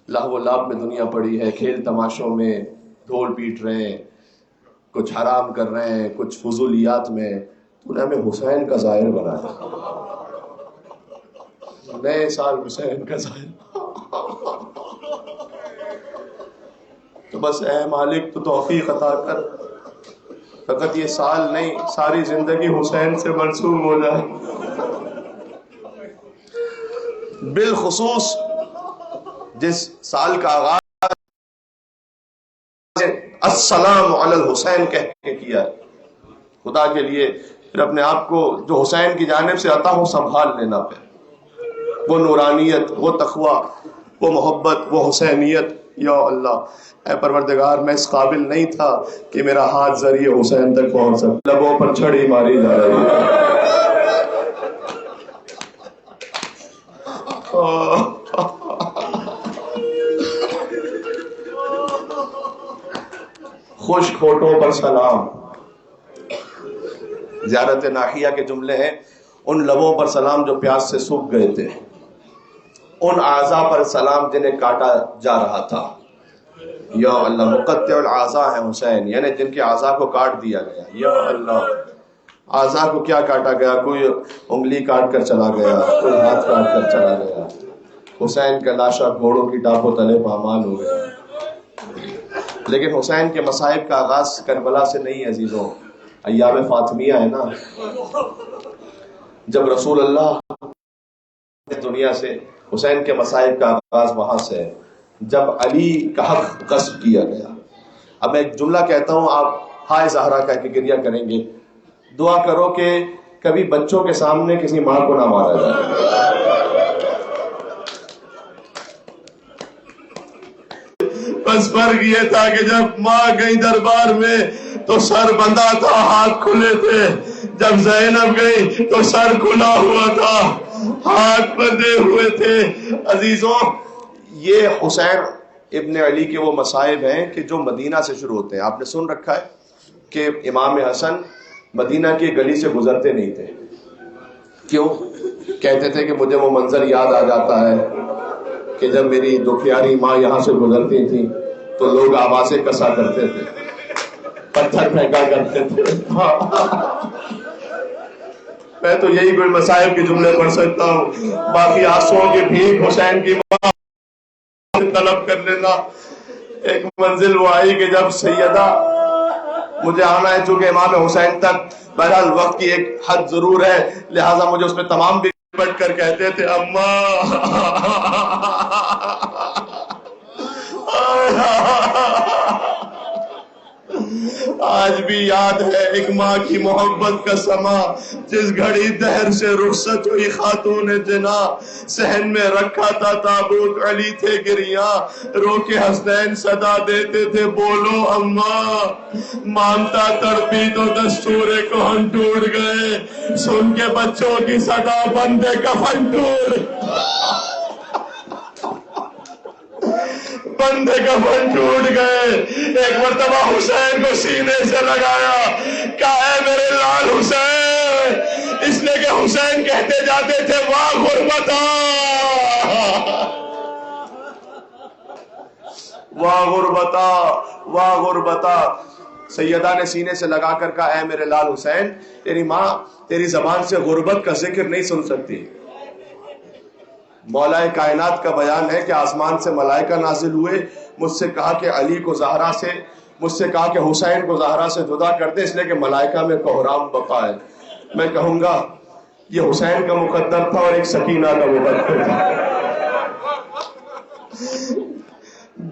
لہو و لعب میں دنیا پڑی ہے، کھیل تماشوں میں ڈھول پیٹ رہے ہیں، کچھ حرام کر رہے ہیں، کچھ فضولیات میں. تو نے ہمیں حسین کا ظاہر بنایا. نئے سال حسین کا ظاہر. تو بس اے مالک تو توفیق عطا کر، فقط یہ سال نہیں ساری زندگی حسین سے مرسوم ہو جائے. بالخصوص جس سال کا آغاز السلام علی الحسین کہہ کے کیا، خدا کے لیے پھر اپنے آپ کو جو حسین کی جانب سے عطا ہو سنبھال لینا پہ. وہ نورانیت، وہ تقوی، وہ محبت، وہ حسینیت. یا اللہ اے پروردگار میں اس قابل نہیں تھا کہ میرا ہاتھ ذریعے حسین تک پہنچ سکے. لبوں پر چھڑی ماری جا رہی ہے. خشک ہونٹوں پر سلام. زیارت ناحیہ کے جملے ہیں، ان لبوں پر سلام جو پیاس سے سوکھ گئے تھے، ان اعضاء پر سلام جنہیں کاٹا جا رہا تھا. یا اللہ، مقطع الاعضاء ہے حسین، یعنی جن کے اعضاء کو کاٹ دیا گیا. یا اللہ، اعضاء کو کیا کاٹا گیا؟ کوئی انگلی کاٹ کر چلا گیا، کوئی ہاتھ کاٹ کر چلا گیا. حسین کا لاشا گھوڑوں کی ٹاپوں تلے پامال ہو گیا. لیکن حسین کے مصائب کا آغاز کربلا سے نہیں عزیزوں، ایام فاطمیہ ہے نا. جب رسول اللہ دنیا سے، حسین کے مصائب کا آغاز وہاں سے ہے جب علی کا حق غصب کیا گیا. اب میں ایک جملہ کہتا ہوں، آپ ہائے زہرا کہہ کے گریہ کریں گے. دعا کرو کہ کبھی بچوں کے سامنے کسی ماں کو نہ مارا جائے. بس فرق یہ تھا کہ جب ماں گئی دربار میں تو سر بندھا تھا، ہاتھ کھلے تھے. جب زینب گئی تو سر کھلا ہوا تھا، ہاتھ بندھے ہوئے تھے. عزیزوں، یہ حسین ابن علی کے وہ مصائب ہیں کہ جو مدینہ سے شروع ہوتے ہیں. آپ نے سن رکھا ہے کہ امام حسن مدینہ کی گلی سے گزرتے نہیں تھے. کیوں؟ کہتے تھے کہ مجھے وہ منظر یاد آ جاتا ہے کہ جب میری دو پیاری ماں یہاں سے گزرتی تھی تو لوگ آوازیں کسا کرتے تھے، پتھر پھینکا کرتے تھے. میں تو یہی کوئی مصائب کے جملے پڑھ سکتا ہوں، باقی آنسوؤں کی بھیک حسین کی ماں طلب کر لینا. ایک منزل وہ آئی کہ جب سیدہ، مجھے آنا ہے چونکہ امام حسین تک بہرحال وقت کی ایک حد ضرور ہے، لہٰذا مجھے اس میں تمام بھی بٹ کر کہتے تھے اماں. آج بھی یاد ہے ایک ماں کی محبت کا سما، جس گھڑی دہر سے رخصت ہوئی خاتون جنا. صحن میں رکھا تھا تابوت، علی تھے گریاں، رو کے حسنین صدا دیتے تھے بولو اماں. مانتا تڑپی تو دستور کہن ٹوٹ گئے، سن کے بچوں کی صدا بندے کفن ٹوٹ، بندے کفن ٹوٹ گئے. ایک مرتبہ حسین کو سینے سے لگایا، کہا اے میرے لال حسین، اس لیے کہ حسین کہتے جاتے تھے واہ غربتا، واہ غربتا، واہ غربتا. سیدہ نے سینے سے لگا کر کہا اے میرے لال حسین، تیری ماں تیری زبان سے غربت کا ذکر نہیں سن سکتی. مولا کائنات کا بیان ہے کہ آسمان سے ملائکہ نازل ہوئے، مجھ سے کہا کہ علی کو زہرا سے، مجھ سے کہا کہ حسین کو زہرا سے جدا کر دے، اس لیے کہ ملائکہ میں کوہرام بقا ہے. میں کہوں گا یہ حسین کا مقدر تھا اور ایک سکینہ کا مقدر تھا.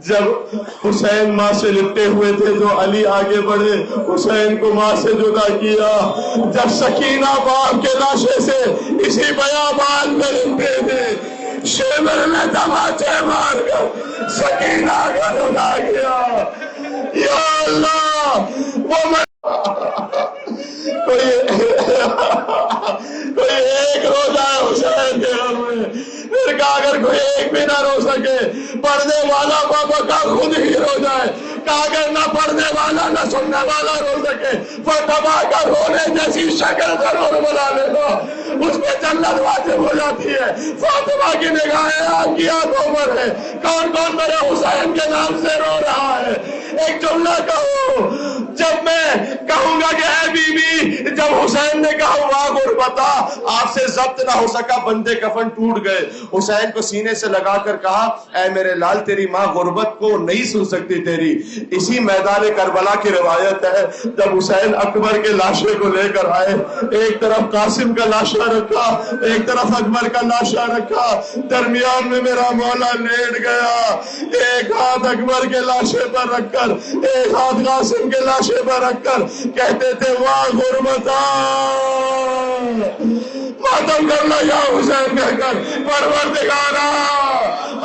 جب حسین ماں سے لپٹے ہوئے تھے تو علی آگے بڑھے، حسین کو ماں سے جدا کیا. جب سکینہ باپ کے لاشے سے اسی بیابان میں لپٹے تھے، شیبر میں دماچے مار کر سکینہ کا جدا کیا. یا اللہ، وہ کوئی ایک روزہ ہے حسین کے گھر میں، پھر کہا اگر کوئی ایک بھی نہ رو سکے، پڑھنے والا بابا کا خود ہی رو جائے. کہا اگر نہ پڑھنے والا نہ سننے والا رو سکے، فتبا کا رونے جیسی شکل ضرور بنا لینا، اس پہ جنت واجب ہو جاتی ہے. فاطمہ کی نگاہیں آپ کی آنکھوں پر ہے، کون کون میرے حسین کے نام سے رو رہا ہے. ایک جملہ کہوں، جب میں کہوں گا کہ اے بی بی، جب حسین نے کہا واہ غربتا، آپ سے ضبط نہ ہو سکا، بندے کفن ٹوٹ گئے. حسین کو سینے سے لگا کر کہا اے میرے لال، تیری ماں غربت کو نہیں سن سکتی تیری. اسی میدان کربلا کی روایت ہے، جب حسین اکبر کے لاشے کو لے کر آئے، ایک طرف قاسم کا لاشا رکھا، ایک طرف اکبر کا لاشا رکھا، درمیان میں میرا مولا لیٹ گیا. ایک ہاتھ اکبر کے لاشے پر رکھ کر، ایک ہاتھ قاسم کے لاشے پر رکھ کر کہتے تھے واہ غربتا، ماتم کر لو یا حسین کہہ کر، پروردگارا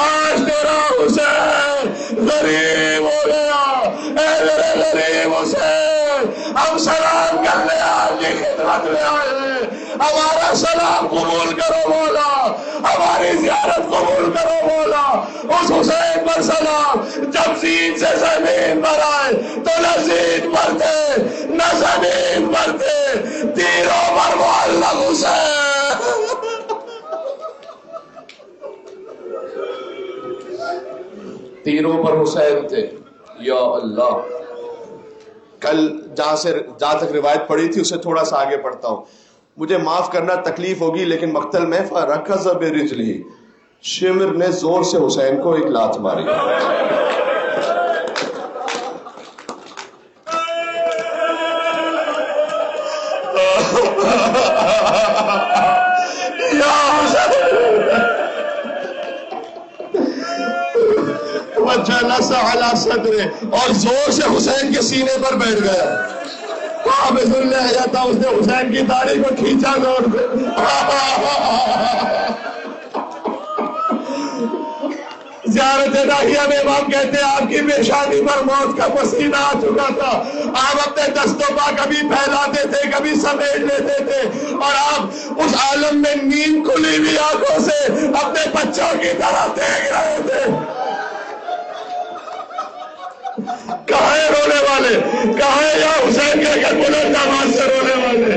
آج تیرا حسین غریب ہو گیا. اے میرے غریب حسین، ہم سلام کرنے آپ کی خدمت میں آئے، ہمارا سلام قبول کرو مولا، ہماری زیارت قبول کرو مولا. اس حسین پر سلام جب زین سے زمین پر آئے تو لذیذ زمین پر تھے، تیروں پر معلق حسین. تیروں پر حسین تھے. یا اللہ. کل جہاں تک روایت پڑھی تھی اسے تھوڑا سا آگے پڑھتا ہوں. مجھے معاف کرنا تکلیف ہوگی لیکن مقتل میں فرکز برجلہ، شمر نے زور سے حسین کو ایک لات ماری. وجلس علی صدرہ، اور زور سے حسین کے سینے پر بیٹھ گیا. قابض اللحیہ تھا، اس نے حسین کی داڑھی کو کھینچا زور سے. زیارت داہیہ میں امام کہتے ہیں آپ کی پیشانی پر موت کا پسینہ آ چکا تھا. آپ اپنے دستوں پا کبھی پھیلاتے تھے، کبھی سمیٹ لیتے تھے، اور آپ اس عالم میں نیند کھلی ہوئی آنکھوں سے اپنے بچوں کی طرف دیکھ رہے تھے. کہاں ہے رونے والے؟ کہاں ہے یا حسین کے گھر بلند آواز سے رونے والے؟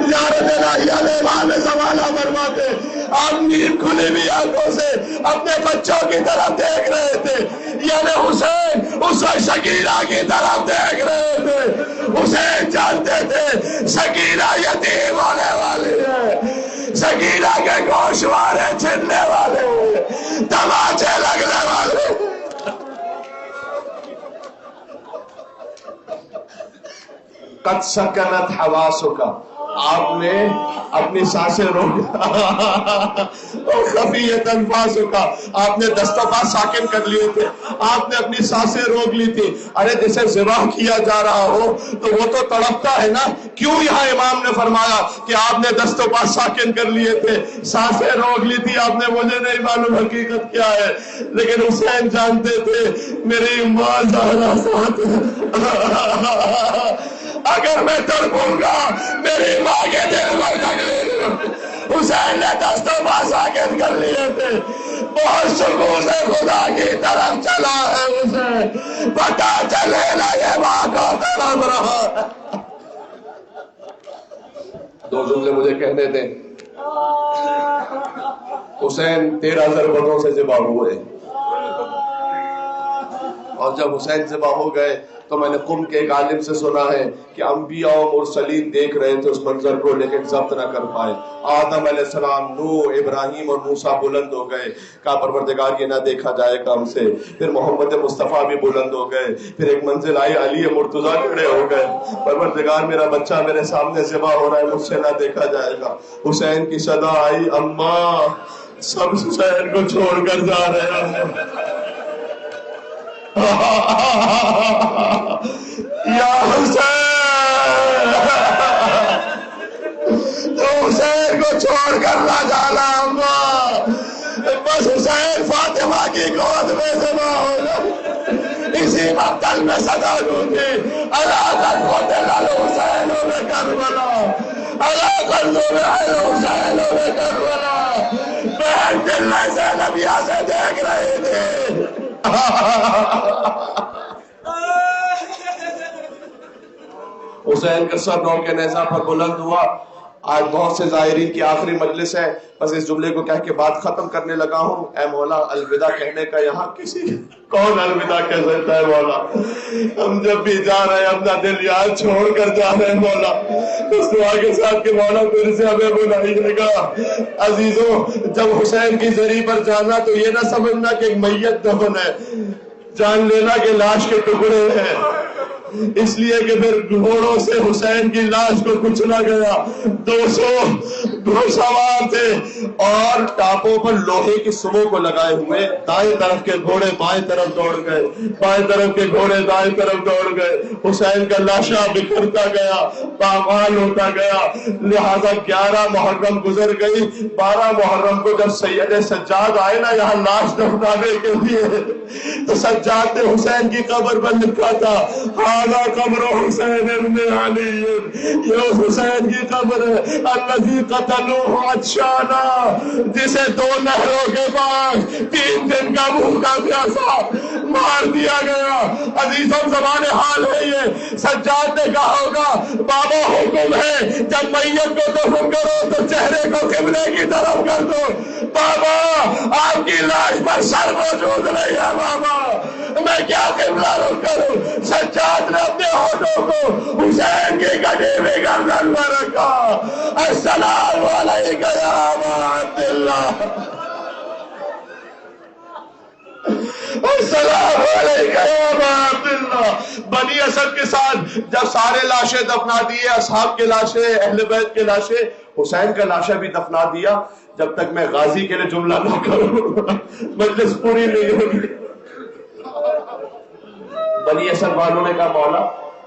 زیارت الہیہ میں امام زمانہ فرماتے آپ نیند کھلی ہوئی آنکھوں سے اپنے بچوں کی طرف دیکھ رہے تھے. یعنی حسین اس وقت سکینہ کی طرف دیکھ رہے تھے. حسین جانتے تھے سکینہ یتیم ہونے والی ہے، سکینہ کے گوشوارے چھننے والے ہیں، تماچے لگنے والے ہیں. قد سکنت حواسک، آپ نے اپنی سانسیں روک خفیت انفاسک، آپ نے دستوں ساکن کر لیے تھے، آپ نے اپنی سانسیں روک لی تھی. ارے جسے ذبح کیا جا رہا ہو تو وہ تو تڑپتا ہے نا. کیوں یہاں امام نے فرمایا کہ آپ نے دستوں ساکن کر لیے تھے، سانسیں روک لی تھی آپ نے؟ مجھے نہیں معلوم حقیقت کیا ہے، لیکن حسین جانتے تھے میری ماں زہرا ساتھ اگر میں تڑپوں گا میری ماں کے دل پر تکلیف. حسین نے دستوں ساکن کر لیے تھے. بہت سکون سے خدا کی طرف چلا ہے حسین، پتا چلے لگے ماں کو تڑپ رہا. دو جملے مجھے کہنے دیں. حسین 13 ضربتوں سے ذبح ہوئے، اور جب حسین ذبح ہو گئے تو میں نے قم کے ایک عالم سے سنا ہے کہ انبیاء و مرسلین دیکھ رہے تھے اس منظر کو لیکن ضبط نہ کر پائے. آدم علیہ السلام، نوح، ابراہیم اور موسیٰ بلند ہو گئے، کہا پروردگار یہ نہ دیکھا جائے گا ہم سے. پھر محمد مصطفیٰ بھی بلند ہو گئے. پھر ایک منزل آئی، علی مرتضیٰ کھڑے ہو گئے، پروردگار میرا بچہ میرے سامنے ذبح ہو رہا ہے، مجھ سے نہ دیکھا جائے گا. حسین کی صدا آئی، اماں سب حسین کو چھوڑ کر جا رہے ہیں. یا حسین تو حسین کو چھوڑ کر نہ جانا اماں، بس حسین فاطمہ کی گود میں ذبح ہو جائے. اسی مقتل میں صدا گونگی، الا قد قتل الحسین بکربلا، الا قد ذبح الحسین بکربلا. بہن دل میں زینبیہ سے دیکھ رہی تھی. حسین کا سر نو کے نیزہ پر بلند ہوا. آج بہت سے زائرین کی آخری مجلس ہے، بس اس جملے کو کہہ کے بات ختم کرنے لگا ہوں. اے مولا الوداع کہنے کا یہاں کسی کون الوداع کہہ سکتا ہے مولا؟ ہم جب بھی جا رہے ہیں اپنا دل یاد چھوڑ کر جا رہے ہیں مولا، اس دعا کے ساتھ کہ مولا پھر سے ہمیں بلائیے گا. عزیزوں جب حسین کی زری پر جانا تو یہ نہ سمجھنا کہ ایک میت دفن ہے، جان لینا کہ لاش کے ٹکڑے ہیں. اس لیے کہ پھر گھوڑوں سے حسین کی لاش کو کچلا گیا. 200 گھوڑ سوار تھے اور ٹاپوں پر لوہے کی سموں کو لگائے ہوئے. دائیں طرف کے گھوڑے بائیں طرف دوڑ گئے، بائیں طرف کے گھوڑے دائیں طرف دوڑ گئے. حسین کا لاشا بکھرتا گیا، پامال ہوتا گیا. لہذا 11 محرم گزر گئی. 12 محرم کو جب سید سجاد آئے نا یہاں لاش دفنانے کے لیے، تو سجاد نے حسین کی قبر پر لکھا تھا قبر حسین ابن علی، یہ حسین کی قبر ہے. الذی قتلوہ عطشانا، جسے 2 نہروں کے بعد 3 دن کا بھوکا پیاسا مار دیا گیا. عزیزوں زبان حال ہے یہ. سجاد نے کہا ہوگا بابا حکم ہے جب میت کو دفن کرو تو چہرے کو قبلے کی طرف کر دو. بابا آپ کی لاش پر سر موجود نہیں ہے. بابا میں کیا قبلہ رخ کروں؟ سجاد نے اپنے ہونٹوں کو حسین کی کٹی ہوئی گردن پر رکھا. السلام علیکم یا ابا عبداللہ، السلام علیکم یا ابا عبداللہ. بنی اسد کے ساتھ جب سارے لاشیں دفنا دیے، اصحاب کے لاشیں، اہل بیت کے لاشیں، حسین کا لاشا بھی دفنا دیا. جب تک میں غازی کے لیے جملہ نہ کروں مجلس پوری نہیں ہوگی. بنی اسد والوں نے کہا مولا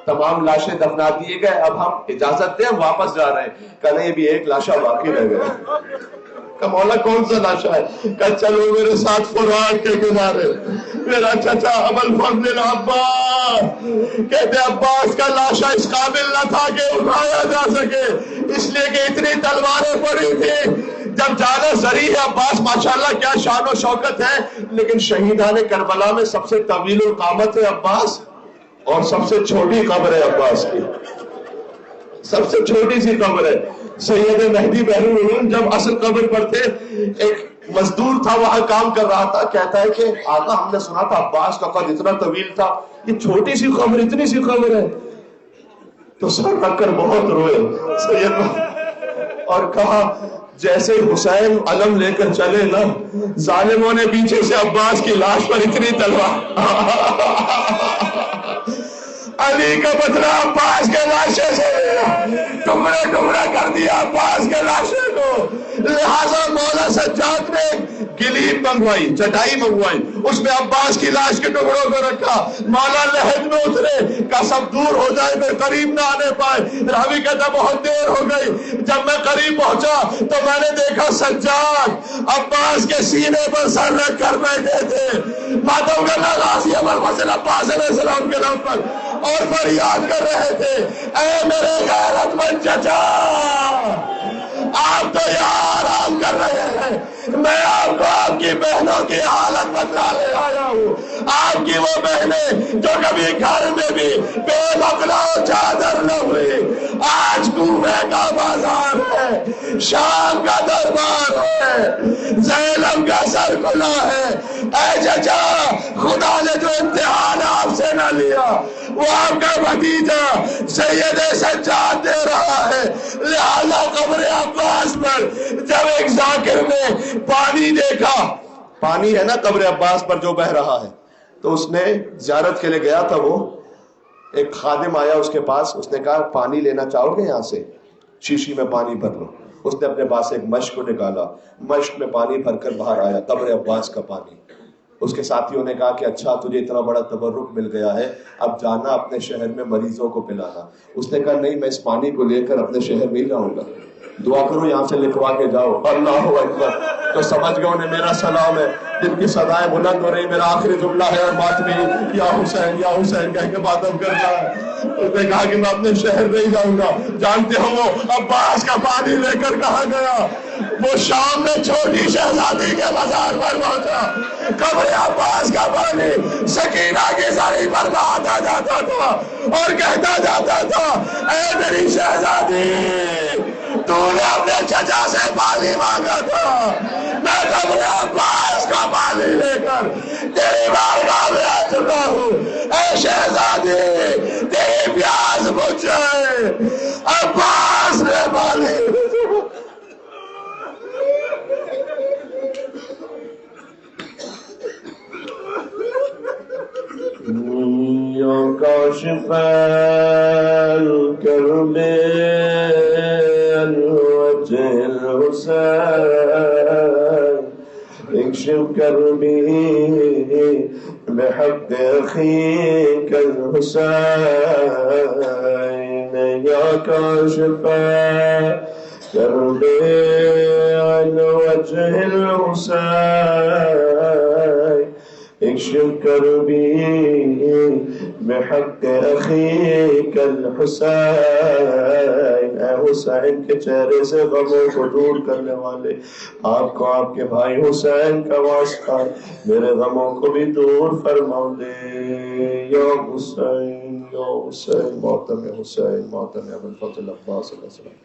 تمام لاشیں دفنا دیے گئے، اب ہم اجازت دیں، ہم واپس جا رہے ہیں. کہا نہیں، ابھی ایک لاشا باقی رہ گیا. کہ مولا کون سا لاشا ہے؟ کہ چلو میرے ساتھ فرات کے کنارے. میرا چچا ابوالفضل عباس، کہتے عباس کا لاشا اس قابل نہ تھا کہ اٹھایا جا سکے، اس لیے کہ اتنی تلواریں پڑی تھی. جب جانا ضری ہے، عباس ماشاءاللہ کیا شان و شوکت ہے، لیکن شہیدان کربلا میں سب سے طویل القامت ہے عباس، اور سب سے چھوٹی قبر ہے عباس کی، سب سے چھوٹی سی قبر ہے. سید مہدی بحر العلوم جب اصل قبر پر تھے، ایک مزدور تھا وہاں کام کر رہا تھا، کہتا ہے کہ آقا ہم نے سنا تھا عباس کا قد اتنا طویل تھا، یہ چھوٹی سی قبر، اتنی سی قبر ہے. تو سر رکھ کر بہت روئے سید، اور کہا جیسے حسین علم لے کر چلے نا، ظالموں نے پیچھے سے عباس کی لاش پر اتنی تلوار علی کا بدلہ عباس کے لاشے سے ٹکڑے ٹکڑے کر دیا عباس کے لاشے کو. لہذا مولا سجاد نے گلیب منگوائی، چٹائی منگوائی، اس میں عباس کی لاش کے ٹکڑوں کو رکھا. مولا لحد میں اترے، کہ سب دور ہو جائے، میں قریب نہ آنے پائے. راوی کہتا بہت دیر ہو گئی. جب میں قریب پہنچا تو میں نے دیکھا سجاد عباس کے سینے پر سر رکھ کر بیٹھے تھے، ماتم کرنا غازی ابوالفضل عباس علیہ السلام کے نام پر، اور فریاد کر رہے تھے اے میرے غیرت مند چچا، آپ تو یہاں آرام کر رہے ہیں، میں آپ کو آپ کی بہنوں کی حالت بتلانے آیا ہوں. آپ کی وہ بہنیں جو کبھی گھر میں بھی بے بکلا و چادر نہ ہوئی، آج کوفے کا بازار ہے، شام کا دربار ہے، زینب کا سر کھلا ہے. اے چچا، خدا نے جو امتحان آپ سے نہ لیا وہ آپ کا بھتیجا سید سجاد دے رہا ہے. لہذا قبر عباس پر جب ایک ذاکر نے پانی دیکھا، پانی ہے نا قبر عباس پر جو بہ رہا ہے، تو اس نے زیارت کے لیے گیا تھا، وہ ایک خادم آیا اس کے پاس، اس نے کہا پانی لینا چاہو گے؟ یہاں سے شیشی میں پانی بھر لو. اس نے اپنے پاس ایک مشک کو نکالا، مشک میں پانی بھر کر باہر آیا، قبر عباس کا پانی. اس کے ساتھیوں نے کہا کہ اچھا تجھے اتنا بڑا تبرک مل گیا ہے، اب جانا اپنے شہر میں مریضوں کو پلانا. اس نے کہا نہیں، میں اس پانی کو لے کر اپنے شہر نہیں جاؤں گا، دعا کرو یہاں سے لکھوا کے جاؤ. اللہ اکبر. تو سمجھ گئے انہیں میرا سلام ہے، جن کی صدائیں بلند ہو رہی. میرا آخری جملہ ہے اور ماتمی یا حسین کہہ کے ماتم کرنا ہے. اس نے کہا کہ میں اپنے شہر نہیں جاؤں گا. جانتے ہو وہ عباس کا پانی لے کر کہاں گیا؟ وہ شام میں چھوٹی شہزادی کے مزار پر پہنچا. قبر عباس کا پانی سکینہ کی زری پر بہاتا جاتا تھا اور کہتا جاتا تھا اے میری شہزادی، تو نے اپنے چچا سے پانی مانگا تھا، میں قبر عباس کا پانی لے کر تیری بارگاہ میں آ چکا ہوں. اے شہزادی، تیری پیاس بجھ جائے. عباس نے پانی یا کاشف الکرب عن وجه الحسین اکشف کربی بحق اخیک الحسین. یا کاشف کرب عن وجه الحسین اکشف کربی بحق اخیک الحسین. اے حسین کے چہرے سے غموں کو دور کرنے والے، آپ کو آپ کے بھائی حسین کا واسطہ میرے غموں کو بھی دور فرما دے. یا حسین یا حسین ماتم حسین ماتم ابوالفضل عباس علیہ السلام.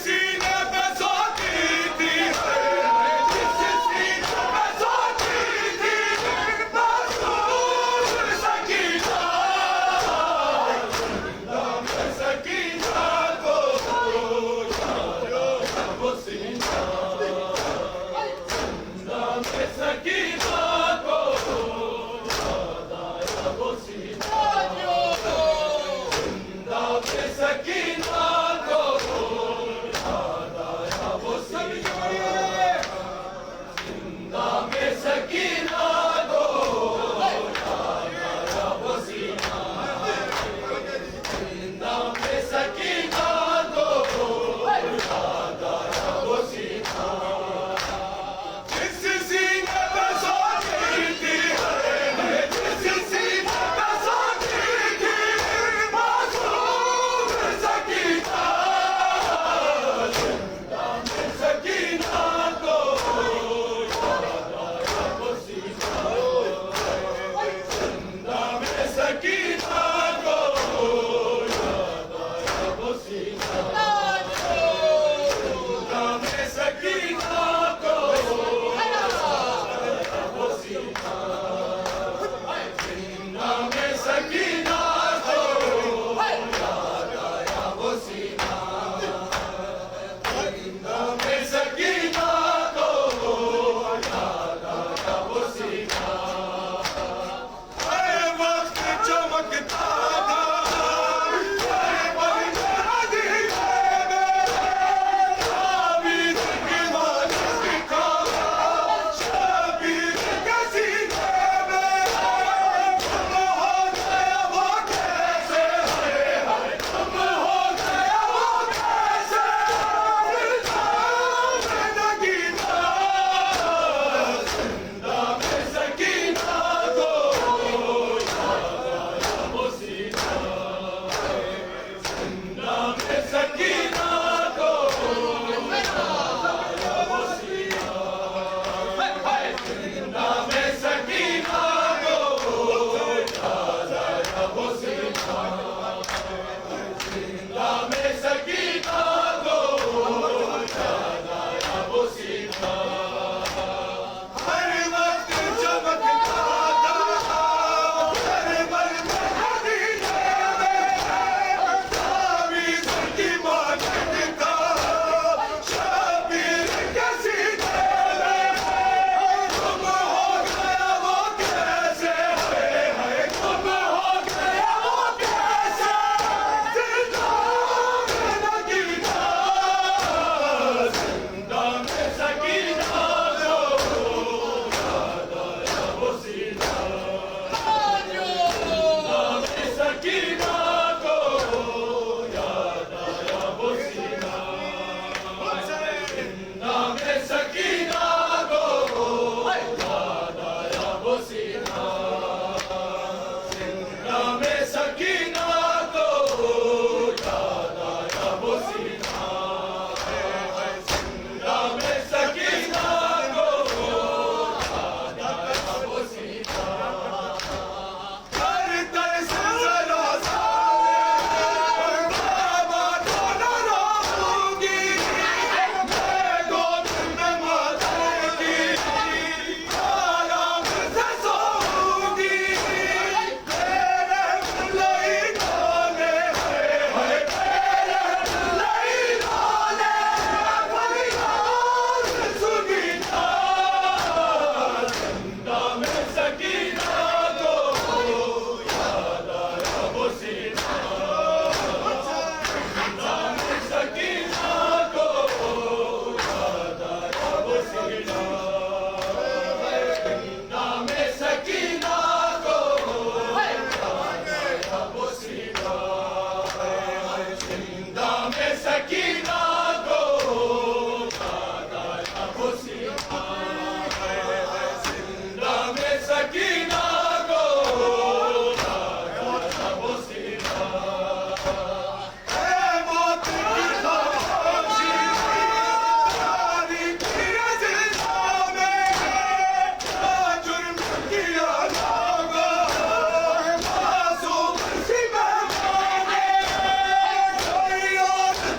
سینے پہ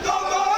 Come on!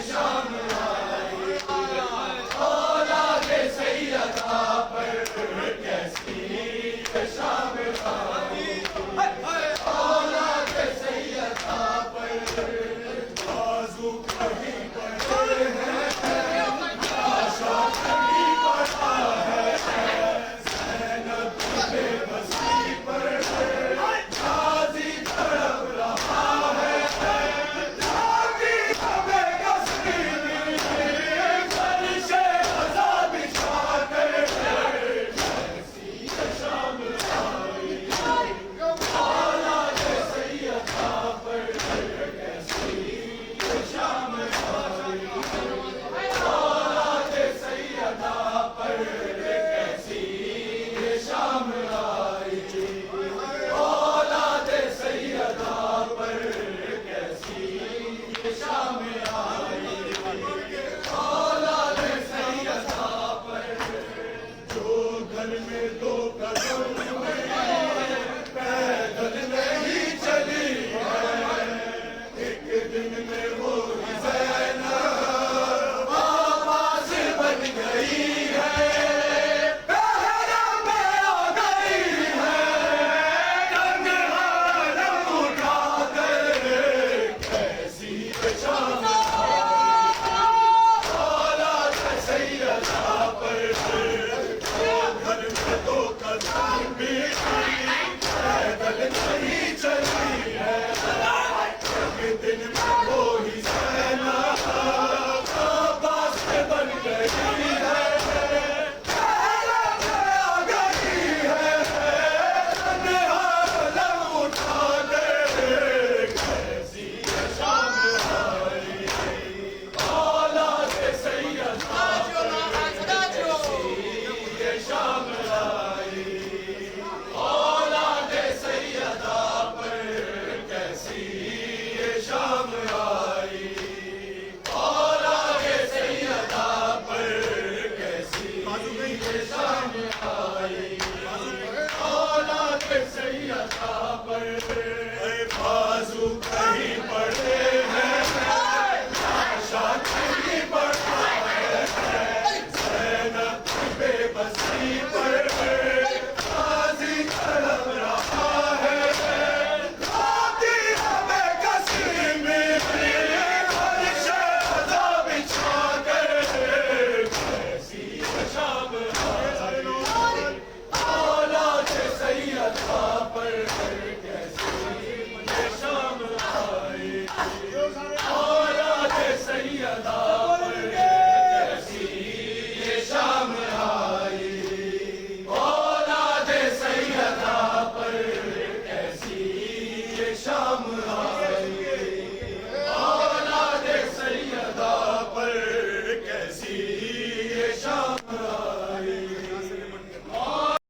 شام